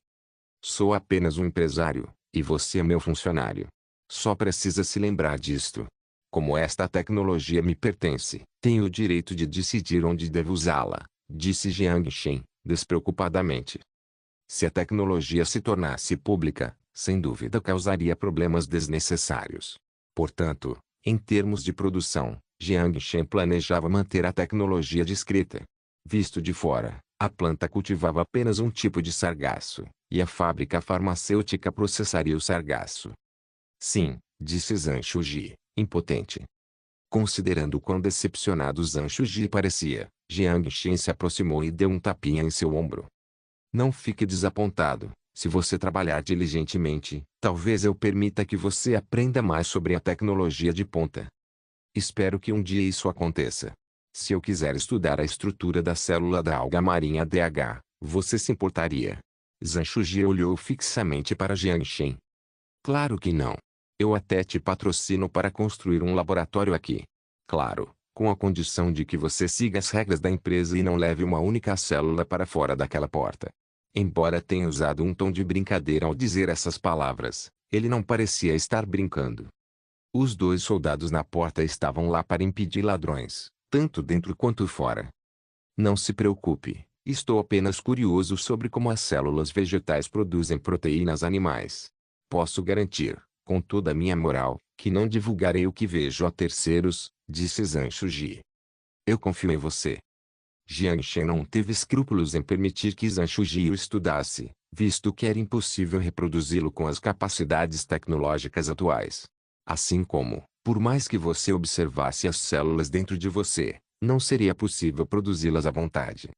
Sou apenas um empresário, e você é meu funcionário. Só precisa se lembrar disto. Como esta tecnologia me pertence, tenho o direito de decidir onde devo usá-la, disse Jiang Shen, despreocupadamente. Se a tecnologia se tornasse pública, sem dúvida causaria problemas desnecessários. Portanto, em termos de produção, Jiang Shen planejava manter a tecnologia discreta. Visto de fora, a planta cultivava apenas um tipo de sargaço, e a fábrica farmacêutica processaria o sargaço. Sim, disse Zhang Shuji, impotente. Considerando quão decepcionado Zhang Shuji parecia, Jiang Shen se aproximou e deu um tapinha em seu ombro. Não fique desapontado. Se você trabalhar diligentemente, talvez eu permita que você aprenda mais sobre a tecnologia de ponta. Espero que um dia isso aconteça. Se eu quiser estudar a estrutura da célula da alga marinha DH, você se importaria? Zhang Shuji olhou fixamente para Jiang Shen. Claro que não. Eu até te patrocino para construir um laboratório aqui. Claro, com a condição de que você siga as regras da empresa e não leve uma única célula para fora daquela porta. Embora tenha usado um tom de brincadeira ao dizer essas palavras, ele não parecia estar brincando. Os dois soldados na porta estavam lá para impedir ladrões, tanto dentro quanto fora. Não se preocupe, estou apenas curioso sobre como as células vegetais produzem proteínas animais. Posso garantir, com toda a minha moral, que não divulgarei o que vejo a terceiros, disse Zhang Shuji. Eu confio em você. Jiang Shen não teve escrúpulos em permitir que Zhang Shuji o estudasse, visto que era impossível reproduzi-lo com as capacidades tecnológicas atuais. Assim como, por mais que você observasse as células dentro de você, não seria possível produzi-las à vontade.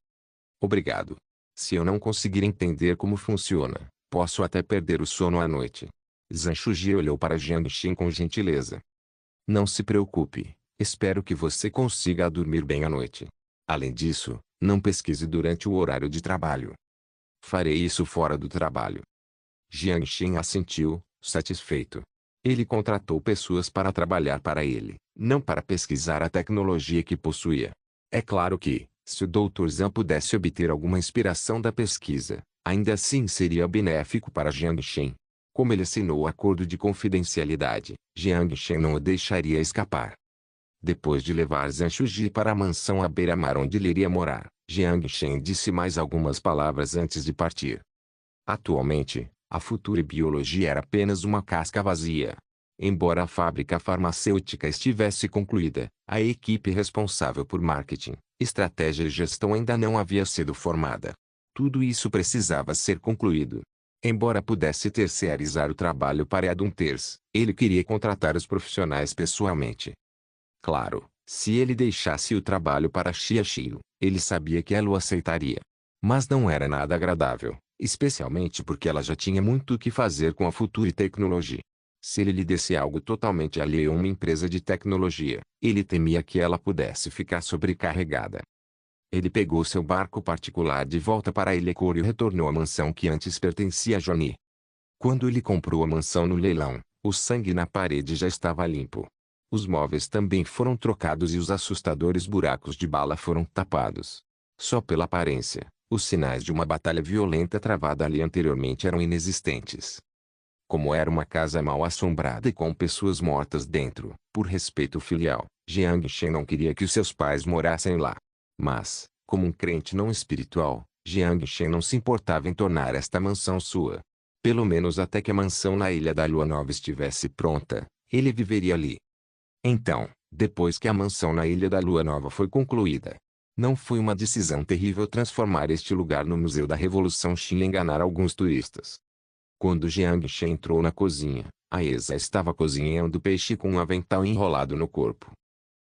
Obrigado. Se eu não conseguir entender como funciona, posso até perder o sono à noite. Zhang Shuji olhou para Jiang Shen com gentileza. Não se preocupe, espero que você consiga dormir bem à noite. Além disso, não pesquise durante o horário de trabalho. Farei isso fora do trabalho. Jiang Shen assentiu, satisfeito. Ele contratou pessoas para trabalhar para ele, não para pesquisar a tecnologia que possuía. É claro que, se o Dr. Zhang pudesse obter alguma inspiração da pesquisa, ainda assim seria benéfico para Jiang Shen. Como ele assinou o acordo de confidencialidade, Jiang Shen não o deixaria escapar. Depois de levar Zhang Shuji para a mansão à beira-mar onde ele iria morar, Jiang Shen disse mais algumas palavras antes de partir. Atualmente, a Future Biologia era apenas uma casca vazia. Embora a fábrica farmacêutica estivesse concluída, a equipe responsável por marketing, estratégia e gestão ainda não havia sido formada. Tudo isso precisava ser concluído. Embora pudesse terceirizar o trabalho para Headhunters, ele queria contratar os profissionais pessoalmente. Claro, se ele deixasse o trabalho para Xiaoxiu, ele sabia que ela o aceitaria. Mas não era nada agradável, especialmente porque ela já tinha muito o que fazer com a Future Technology. Se ele lhe desse algo totalmente alheio a uma empresa de tecnologia, ele temia que ela pudesse ficar sobrecarregada. Ele pegou seu barco particular de volta para a Ilha Corio e retornou à mansão que antes pertencia a Johnny. Quando ele comprou a mansão no leilão, o sangue na parede já estava limpo. Os móveis também foram trocados e os assustadores buracos de bala foram tapados. Só pela aparência, os sinais de uma batalha violenta travada ali anteriormente eram inexistentes. Como era uma casa mal assombrada e com pessoas mortas dentro, por respeito filial, Jiang Shen não queria que os seus pais morassem lá. Mas, como um crente não espiritual, Jiang Shen não se importava em tornar esta mansão sua. Pelo menos até que a mansão na Ilha da Lua Nova estivesse pronta, ele viveria ali. Então, depois que a mansão na Ilha da Lua Nova foi concluída, não foi uma decisão terrível transformar este lugar no Museu da Revolução Xin e enganar alguns turistas. Quando Jiang Shen entrou na cozinha, a Esa estava cozinhando peixe com um avental enrolado no corpo.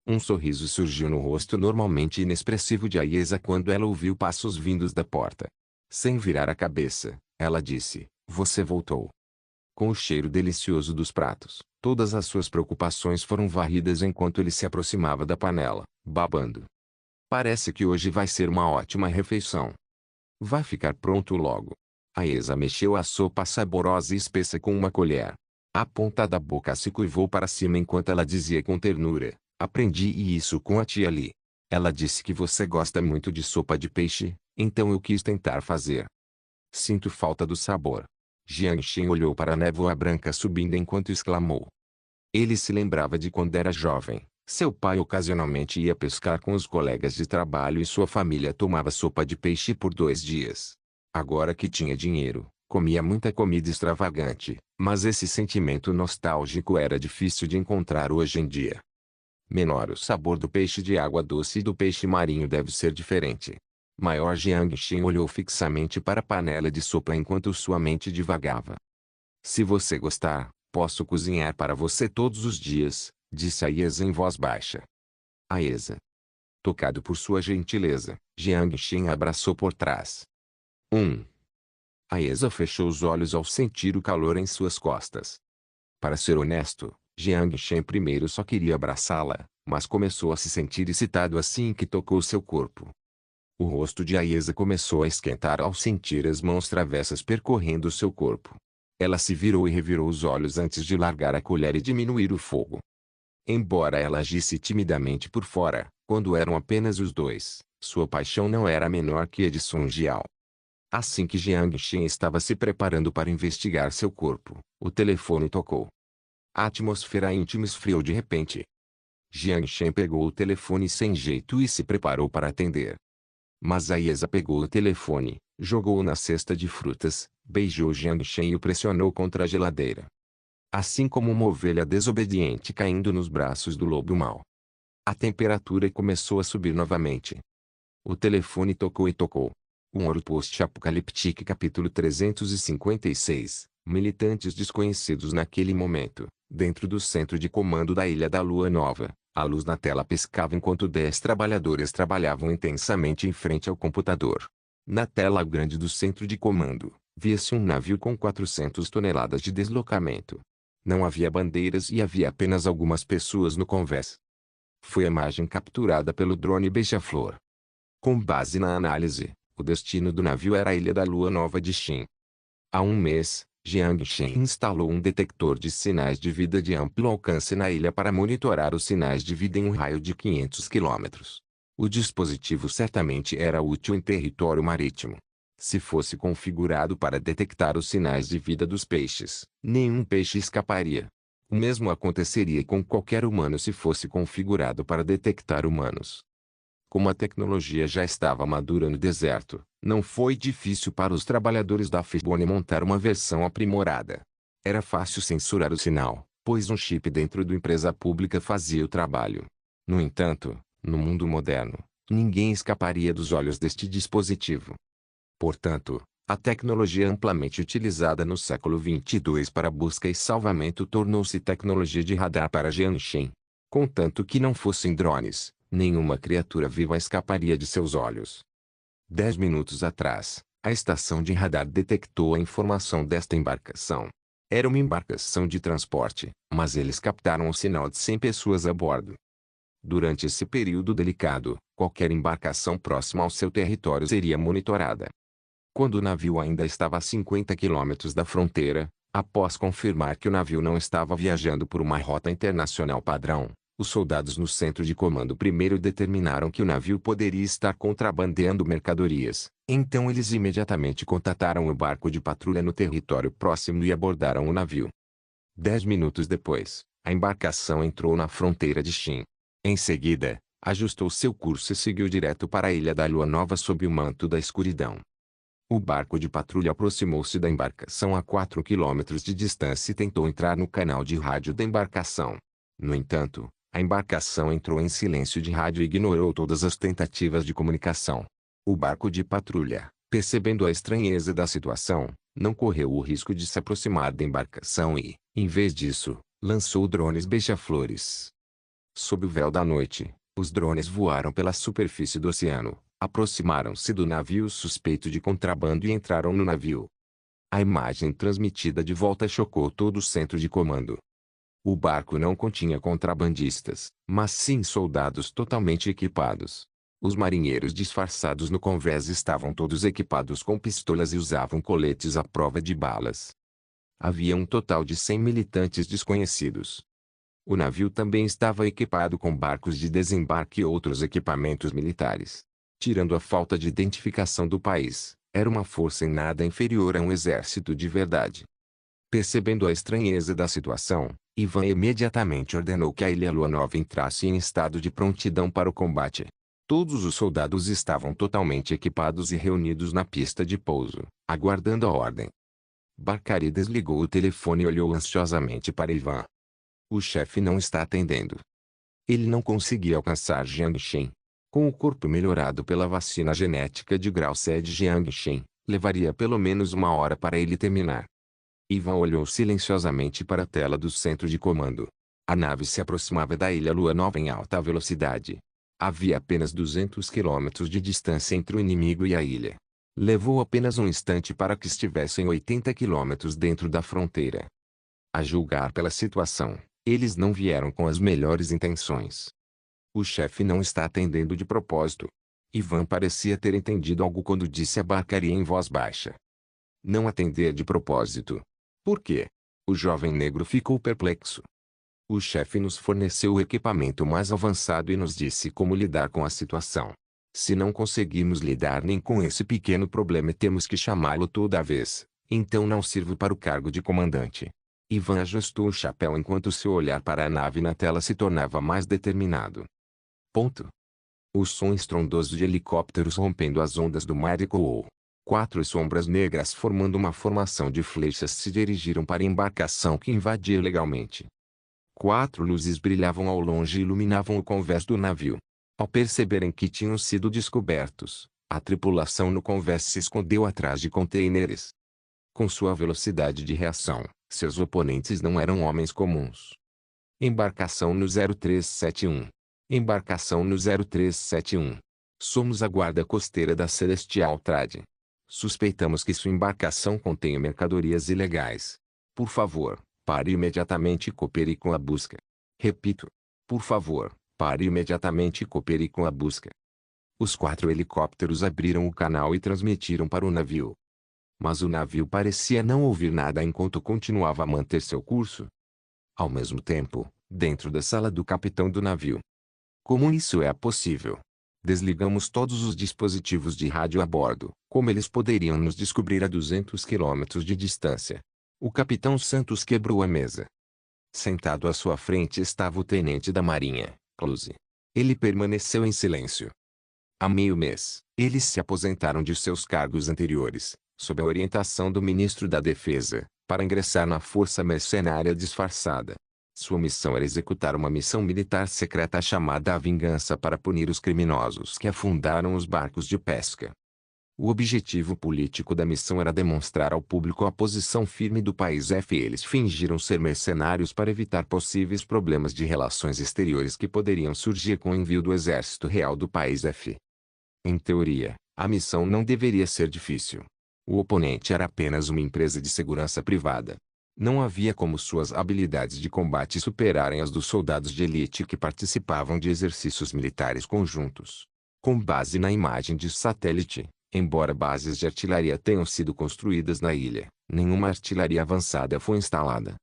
Um sorriso surgiu no rosto normalmente inexpressivo de Aiesa quando ela ouviu passos vindos da porta. Sem virar a cabeça, ela disse, você voltou. com o cheiro delicioso dos pratos. Todas as suas preocupações foram varridas enquanto ele se aproximava da panela, babando. Parece que hoje vai ser uma ótima refeição. Vai ficar pronto logo. Aesa mexeu a sopa saborosa e espessa com uma colher. A ponta da boca se curvou para cima enquanto ela dizia com ternura: aprendi isso com a tia Lee. Ela disse que você gosta muito de sopa de peixe, então eu quis tentar fazer. Sinto falta do sabor. Jiang Shen olhou para a névoa branca subindo enquanto exclamou. Ele se lembrava de quando era jovem. Seu pai ocasionalmente ia pescar com os colegas de trabalho e sua família tomava sopa de peixe por 2 dias. Agora que tinha dinheiro, comia muita comida extravagante, mas esse sentimento nostálgico era difícil de encontrar hoje em dia. Menor o sabor do peixe de água doce e do peixe marinho deve ser diferente. Maior Jiang Shen olhou fixamente para a panela de sopa enquanto sua mente divagava. Se você gostar, posso cozinhar para você todos os dias, disse Aesa em voz baixa. Aesa. Tocado por sua gentileza, Jiang Shen abraçou por trás. Aesa fechou os olhos ao sentir o calor em suas costas. Para ser honesto, Jiang Shen primeiro só queria abraçá-la, mas começou a se sentir excitado assim que tocou seu corpo. O rosto de Aesa começou a esquentar ao sentir as mãos travessas percorrendo seu corpo. Ela se virou e revirou os olhos antes de largar a colher e diminuir o fogo. Embora ela agisse timidamente por fora, quando eram apenas os dois, sua paixão não era menor que a de Song Jiao. Assim que Jiang Shen estava se preparando para investigar seu corpo, o telefone tocou. A atmosfera íntima esfriou de repente. Jiang Shen pegou o telefone sem jeito e se preparou para atender. Mas Aesa pegou o telefone, jogou-o na cesta de frutas, beijou Jiang Shen e o pressionou contra a geladeira. Assim como uma ovelha desobediente caindo nos braços do lobo mau. A temperatura começou a subir novamente. O telefone tocou e tocou. Um Ouro Post-Apocaliptique capítulo 356. Militantes desconhecidos naquele momento, dentro do centro de comando da Ilha da Lua Nova. A luz na tela piscava enquanto 10 trabalhadores trabalhavam intensamente em frente ao computador. Na tela grande do centro de comando, via-se um navio com 400 toneladas de deslocamento. Não havia bandeiras e havia apenas algumas pessoas no convés. Foi a imagem capturada pelo drone Beija-Flor. Com base na análise, o destino do navio era a Ilha da Lua Nova de Xin. Há um mês, Jiang Shen instalou um detector de sinais de vida de amplo alcance na ilha para monitorar os sinais de vida em um raio de 500 quilômetros. O dispositivo certamente era útil em território marítimo. Se fosse configurado para detectar os sinais de vida dos peixes, nenhum peixe escaparia. O mesmo aconteceria com qualquer humano se fosse configurado para detectar humanos. Como a tecnologia já estava madura no deserto, não foi difícil para os trabalhadores da Fishbone montar uma versão aprimorada. Era fácil censurar o sinal, pois um chip dentro da empresa pública fazia o trabalho. No entanto, no mundo moderno, ninguém escaparia dos olhos deste dispositivo. Portanto, a tecnologia amplamente utilizada no século 22 para busca e salvamento tornou-se tecnologia de radar para Jiang Shen. Contanto que não fossem drones, nenhuma criatura viva escaparia de seus olhos. 10 minutos atrás, a estação de radar detectou a informação desta embarcação. Era uma embarcação de transporte, mas eles captaram o sinal de 100 pessoas a bordo. Durante esse período delicado, qualquer embarcação próxima ao seu território seria monitorada. Quando o navio ainda estava a 50 quilômetros da fronteira, após confirmar que o navio não estava viajando por uma rota internacional padrão, os soldados no centro de comando primeiro determinaram que o navio poderia estar contrabandeando mercadorias. Então eles imediatamente contataram o barco de patrulha no território próximo e abordaram o navio. 10 minutos depois, a embarcação entrou na fronteira de Xin. Em seguida, ajustou seu curso e seguiu direto para a Ilha da Lua Nova sob o manto da escuridão. O barco de patrulha aproximou-se da embarcação a 4 quilômetros de distância e tentou entrar no canal de rádio da embarcação. No entanto, a embarcação entrou em silêncio de rádio e ignorou todas as tentativas de comunicação. O barco de patrulha, percebendo a estranheza da situação, não correu o risco de se aproximar da embarcação e, em vez disso, lançou drones beija-flores. Sob o véu da noite, os drones voaram pela superfície do oceano, aproximaram-se do navio suspeito de contrabando e entraram no navio. A imagem transmitida de volta chocou todo o centro de comando. O barco não continha contrabandistas, mas sim soldados totalmente equipados. Os marinheiros disfarçados no convés estavam todos equipados com pistolas e usavam coletes à prova de balas. Havia um total de 100 militantes desconhecidos. O navio também estava equipado com barcos de desembarque e outros equipamentos militares. Tirando a falta de identificação do país, era uma força em nada inferior a um exército de verdade. Percebendo a estranheza da situação, Ivan imediatamente ordenou que a Ilha Lua Nova entrasse em estado de prontidão para o combate. Todos os soldados estavam totalmente equipados e reunidos na pista de pouso, aguardando a ordem. Barcari desligou o telefone e olhou ansiosamente para Ivan. O chefe não está atendendo. Ele não conseguia alcançar Jiang Shen. Com o corpo melhorado pela vacina genética de grau C de Jiang Shen, levaria pelo menos 1 hora para ele terminar. Ivan olhou silenciosamente para a tela do centro de comando. A nave se aproximava da Ilha Lua Nova em alta velocidade. Havia apenas 200 quilômetros de distância entre o inimigo e a ilha. Levou apenas um instante para que estivessem 80 quilômetros dentro da fronteira. A julgar pela situação, eles não vieram com as melhores intenções. O chefe não está atendendo de propósito. Ivan parecia ter entendido algo quando disse a Barcari em voz baixa. Não atender de propósito. Por quê? O jovem negro ficou perplexo. O chefe nos forneceu o equipamento mais avançado e nos disse como lidar com a situação. Se não conseguirmos lidar nem com esse pequeno problema e temos que chamá-lo toda vez, então não sirvo para o cargo de comandante. Ivan ajustou o chapéu enquanto seu olhar para a nave na tela se tornava mais determinado. Ponto. O som estrondoso de helicópteros rompendo as ondas do mar ecoou. 4 sombras negras formando uma formação de flechas se dirigiram para a embarcação que invadia ilegalmente. 4 luzes brilhavam ao longe e iluminavam o convés do navio. Ao perceberem que tinham sido descobertos, a tripulação no convés se escondeu atrás de contêineres. Com sua velocidade de reação, seus oponentes não eram homens comuns. Embarcação no 0371. Embarcação no 0371. Somos a guarda costeira da Celestial Trade. Suspeitamos que sua embarcação contenha mercadorias ilegais. Por favor, pare imediatamente e coopere com a busca. Repito. Por favor, pare imediatamente e coopere com a busca. Os 4 helicópteros abriram o canal e transmitiram para o navio. Mas o navio parecia não ouvir nada enquanto continuava a manter seu curso. Ao mesmo tempo, dentro da sala do capitão do navio. Como isso é possível? Desligamos todos os dispositivos de rádio a bordo. Como eles poderiam nos descobrir a 200 quilômetros de distância? O capitão Santos quebrou a mesa. Sentado à sua frente estava o tenente da marinha, Close. Ele permaneceu em silêncio. Há meio mês, eles se aposentaram de seus cargos anteriores, sob a orientação do ministro da Defesa, para ingressar na força mercenária disfarçada. Sua missão era executar uma missão militar secreta chamada A Vingança para punir os criminosos que afundaram os barcos de pesca. O objetivo político da missão era demonstrar ao público a posição firme do país F. Eles fingiram ser mercenários para evitar possíveis problemas de relações exteriores que poderiam surgir com o envio do exército real do país F. Em teoria, a missão não deveria ser difícil. O oponente era apenas uma empresa de segurança privada. Não havia como suas habilidades de combate superarem as dos soldados de elite que participavam de exercícios militares conjuntos. Com base na imagem de satélite, embora bases de artilharia tenham sido construídas na ilha, nenhuma artilharia avançada foi instalada.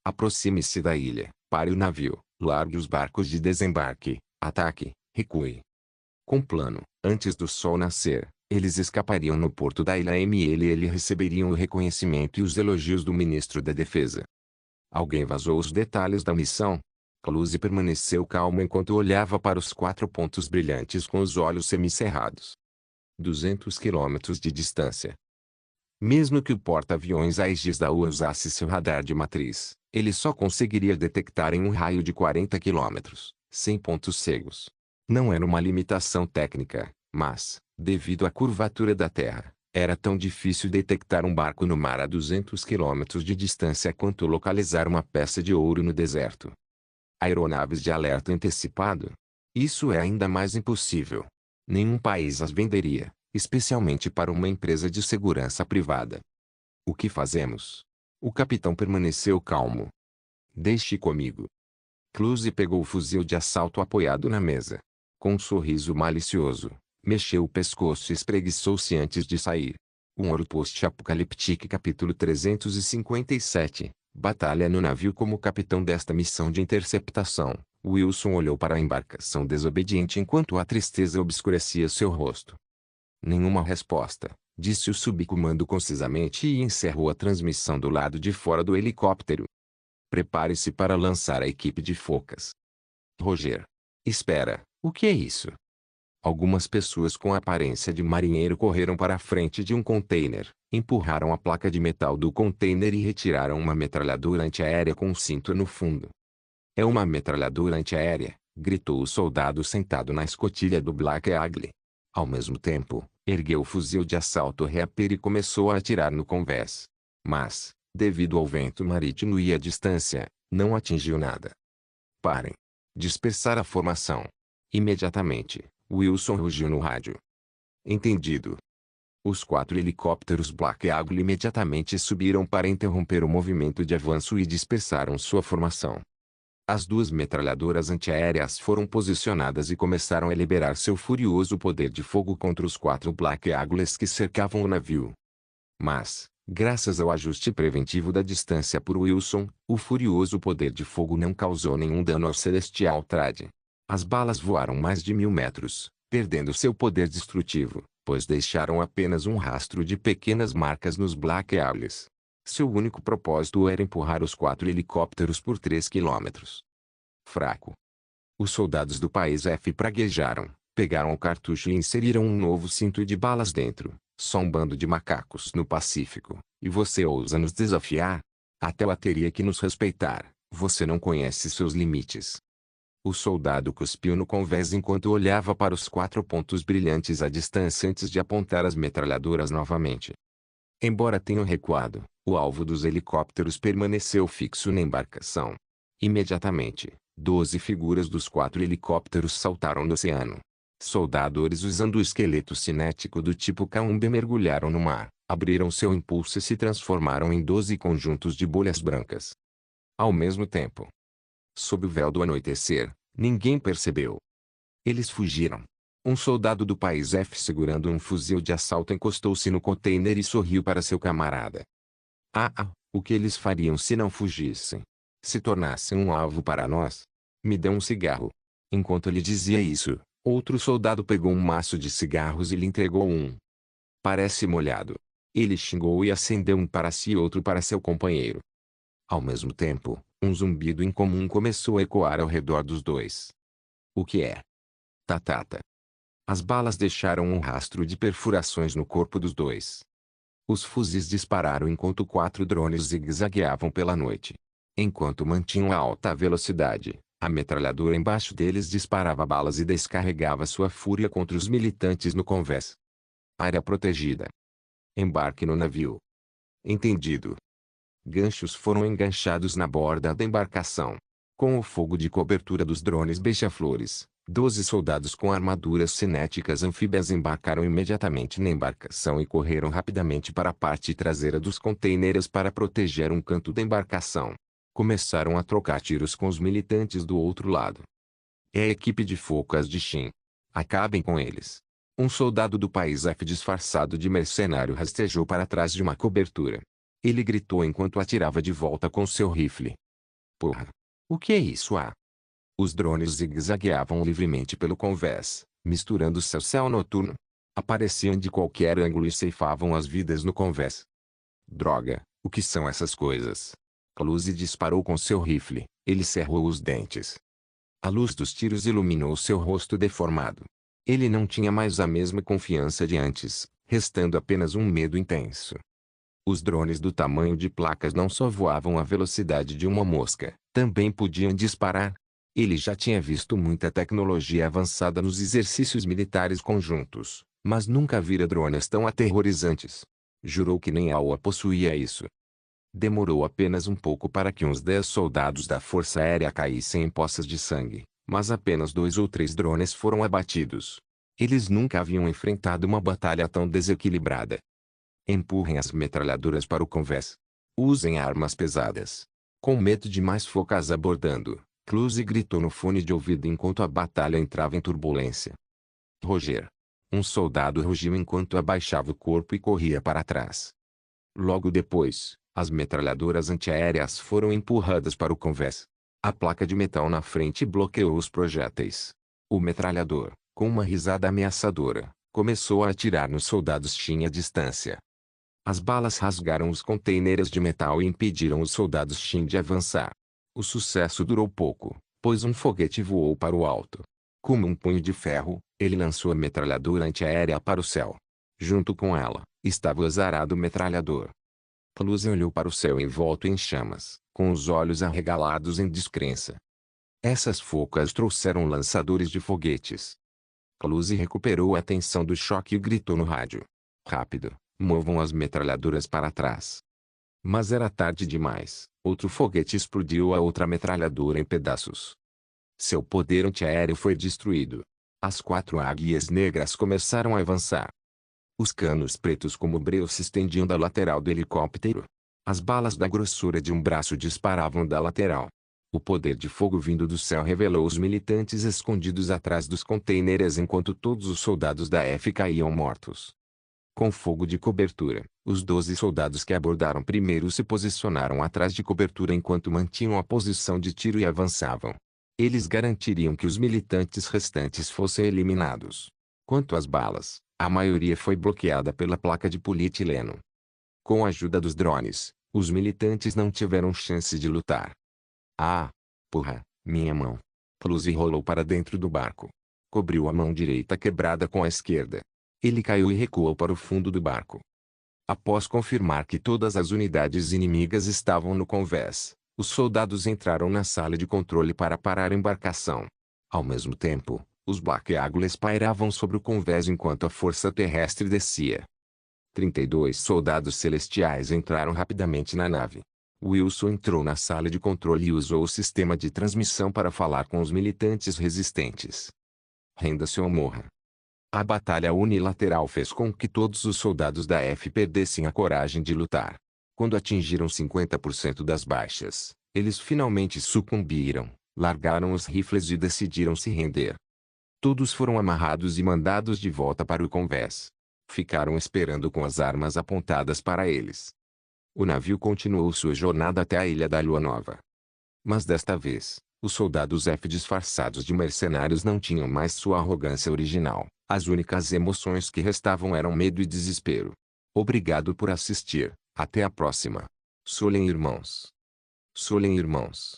Aproxime-se da ilha, pare o navio, largue os barcos de desembarque, ataque, recue. Com plano, antes do sol nascer, eles escapariam no porto da ilha ML e ele receberiam o reconhecimento e os elogios do ministro da Defesa. Alguém vazou os detalhes da missão? Close permaneceu calmo enquanto olhava para os 4 pontos brilhantes com os olhos semicerrados. 200 quilômetros de distância. Mesmo que o porta-aviões Aegis da UA usasse seu radar de matriz, ele só conseguiria detectar em um raio de 40 quilômetros, sem pontos cegos. Não era uma limitação técnica, mas, devido à curvatura da Terra, era tão difícil detectar um barco no mar a 200 quilômetros de distância quanto localizar uma peça de ouro no deserto. Aeronaves de alerta antecipado? Isso é ainda mais impossível. Nenhum país as venderia, especialmente para uma empresa de segurança privada. O que fazemos? O capitão permaneceu calmo. Deixe comigo. Clusy pegou o fuzil de assalto apoiado na mesa. Com um sorriso malicioso, mexeu o pescoço e espreguiçou-se antes de sair. Um Ouro Post-Apocaliptique capítulo 357. Batalha no navio. Como capitão desta missão de interceptação, Wilson olhou para a embarcação desobediente enquanto a tristeza obscurecia seu rosto. Nenhuma resposta, disse o subcomando concisamente e encerrou a transmissão do lado de fora do helicóptero. Prepare-se para lançar a equipe de focas. Roger. Espera, o que é isso? Algumas pessoas com aparência de marinheiro correram para a frente de um container, empurraram a placa de metal do container e retiraram uma metralhadora antiaérea com um cinto no fundo. É uma metralhadora antiaérea, gritou o soldado sentado na escotilha do Black Eagle. Ao mesmo tempo, ergueu o fuzil de assalto Reaper e começou a atirar no convés. Mas, devido ao vento marítimo e à distância, não atingiu nada. Parem. Dispersar a formação. Imediatamente, Wilson rugiu no rádio. Entendido. Os 4 helicópteros Black Eagle imediatamente subiram para interromper o movimento de avanço e dispersaram sua formação. As 2 metralhadoras antiaéreas foram posicionadas e começaram a liberar seu furioso poder de fogo contra os 4 Black Eagles que cercavam o navio. Mas, graças ao ajuste preventivo da distância por Wilson, o furioso poder de fogo não causou nenhum dano ao Celestial Trade. As balas voaram mais de 1000 metros, perdendo seu poder destrutivo, pois deixaram apenas um rastro de pequenas marcas nos Black Eagles. Seu único propósito era empurrar os 4 helicópteros por 3 quilômetros. Fraco. Os soldados do país F praguejaram, pegaram o cartucho e inseriram um novo cinto de balas dentro. Só um bando de macacos no Pacífico, e você ousa nos desafiar? Até lá teria que nos respeitar, você não conhece seus limites. O soldado cuspiu no convés enquanto olhava para os 4 pontos brilhantes à distância antes de apontar as metralhadoras novamente. Embora tenham recuado, o alvo dos helicópteros permaneceu fixo na embarcação. Imediatamente, 12 figuras dos 4 helicópteros saltaram no oceano. Soldadores usando o esqueleto cinético do tipo K1B mergulharam no mar, abriram seu impulso e se transformaram em 12 conjuntos de bolhas brancas. Ao mesmo tempo, sob o véu do anoitecer, ninguém percebeu. Eles fugiram. Um soldado do país F segurando um fuzil de assalto encostou-se no container e sorriu para seu camarada. O que eles fariam se não fugissem? Se tornassem um alvo para nós? Me dê um cigarro. Enquanto ele dizia isso, outro soldado pegou um maço de cigarros e lhe entregou um. Parece molhado. Ele xingou e acendeu um para si e outro para seu companheiro. Ao mesmo tempo, um zumbido incomum começou a ecoar ao redor dos dois. O que é? Tatata. As balas deixaram um rastro de perfurações no corpo dos dois. Os fuzis dispararam enquanto 4 drones zigue-zagueavam pela noite. Enquanto mantinham a alta velocidade, a metralhadora embaixo deles disparava balas e descarregava sua fúria contra os militantes no convés. Área protegida. Embarque no navio. Entendido. Ganchos foram enganchados na borda da embarcação. Com o fogo de cobertura dos drones beija-flores, 12 soldados com armaduras cinéticas anfíbias embarcaram imediatamente na embarcação e correram rapidamente para a parte traseira dos containers para proteger um canto da embarcação. Começaram a trocar tiros com os militantes do outro lado. É a equipe de focas de Shin. Acabem com eles. Um soldado do país F disfarçado de mercenário rastejou para trás de uma cobertura. Ele gritou enquanto atirava de volta com seu rifle. Porra! O que é isso? Os drones zigue-zagueavam livremente pelo convés, misturando-se ao céu noturno. Apareciam de qualquer ângulo e ceifavam as vidas no convés. Droga, o que são essas coisas? Clusy disparou com seu rifle, ele cerrou os dentes. A luz dos tiros iluminou seu rosto deformado. Ele não tinha mais a mesma confiança de antes, restando apenas um medo intenso. Os drones do tamanho de placas não só voavam à velocidade de uma mosca, também podiam disparar. Ele já tinha visto muita tecnologia avançada nos exercícios militares conjuntos, mas nunca vira drones tão aterrorizantes. Jurou que nem a UA possuía isso. Demorou apenas um pouco para que uns 10 soldados da Força Aérea caíssem em poças de sangue, mas apenas 2 ou 3 drones foram abatidos. Eles nunca haviam enfrentado uma batalha tão desequilibrada. Empurrem as metralhadoras para o convés. Usem armas pesadas. Com medo de mais focas abordando, Clusy gritou no fone de ouvido enquanto a batalha entrava em turbulência. Roger. Um soldado rugiu enquanto abaixava o corpo e corria para trás. Logo depois, as metralhadoras antiaéreas foram empurradas para o convés. A placa de metal na frente bloqueou os projéteis. O metralhador, com uma risada ameaçadora, começou a atirar nos soldados Shin à distância. As balas rasgaram os contêineres de metal e impediram os soldados Shin de avançar. O sucesso durou pouco, pois um foguete voou para o alto. Como um punho de ferro, ele lançou a metralhadora antiaérea para o céu. Junto com ela, estava o azarado metralhador. Clusy olhou para o céu envolto em chamas, com os olhos arregalados em descrença. Essas focas trouxeram lançadores de foguetes. Clusy recuperou a atenção do choque e gritou no rádio. Rápido, movam as metralhadoras para trás. Mas era tarde demais. Outro foguete explodiu a outra metralhadora em pedaços. Seu poder antiaéreo foi destruído. As 4 águias negras começaram a avançar. Os canos pretos como breu se estendiam da lateral do helicóptero. As balas da grossura de um braço disparavam da lateral. O poder de fogo vindo do céu revelou os militantes escondidos atrás dos contêineres enquanto todos os soldados da F caíam mortos. Com fogo de cobertura, os 12 soldados que abordaram primeiro se posicionaram atrás de cobertura enquanto mantinham a posição de tiro e avançavam. Eles garantiriam que os militantes restantes fossem eliminados. Quanto às balas, a maioria foi bloqueada pela placa de polietileno. Com a ajuda dos drones, os militantes não tiveram chance de lutar. Ah! Porra, minha mão! Clusy rolou para dentro do barco. Cobriu a mão direita quebrada com a esquerda. Ele caiu e recuou para o fundo do barco. Após confirmar que todas as unidades inimigas estavam no convés, os soldados entraram na sala de controle para parar a embarcação. Ao mesmo tempo, os Black Eagles pairavam sobre o convés enquanto a força terrestre descia. 32 soldados celestiais entraram rapidamente na nave. Wilson entrou na sala de controle e usou o sistema de transmissão para falar com os militantes resistentes. Renda-se ou morra. A batalha unilateral fez com que todos os soldados da F perdessem a coragem de lutar. Quando atingiram 50% das baixas, eles finalmente sucumbiram, largaram os rifles e decidiram se render. Todos foram amarrados e mandados de volta para o convés. Ficaram esperando com as armas apontadas para eles. O navio continuou sua jornada até a Ilha da Lua Nova. Mas desta vez, os soldados F disfarçados de mercenários não tinham mais sua arrogância original. As únicas emoções que restavam eram medo e desespero. Obrigado por assistir. Até a próxima. Solen irmãos. Solen irmãos.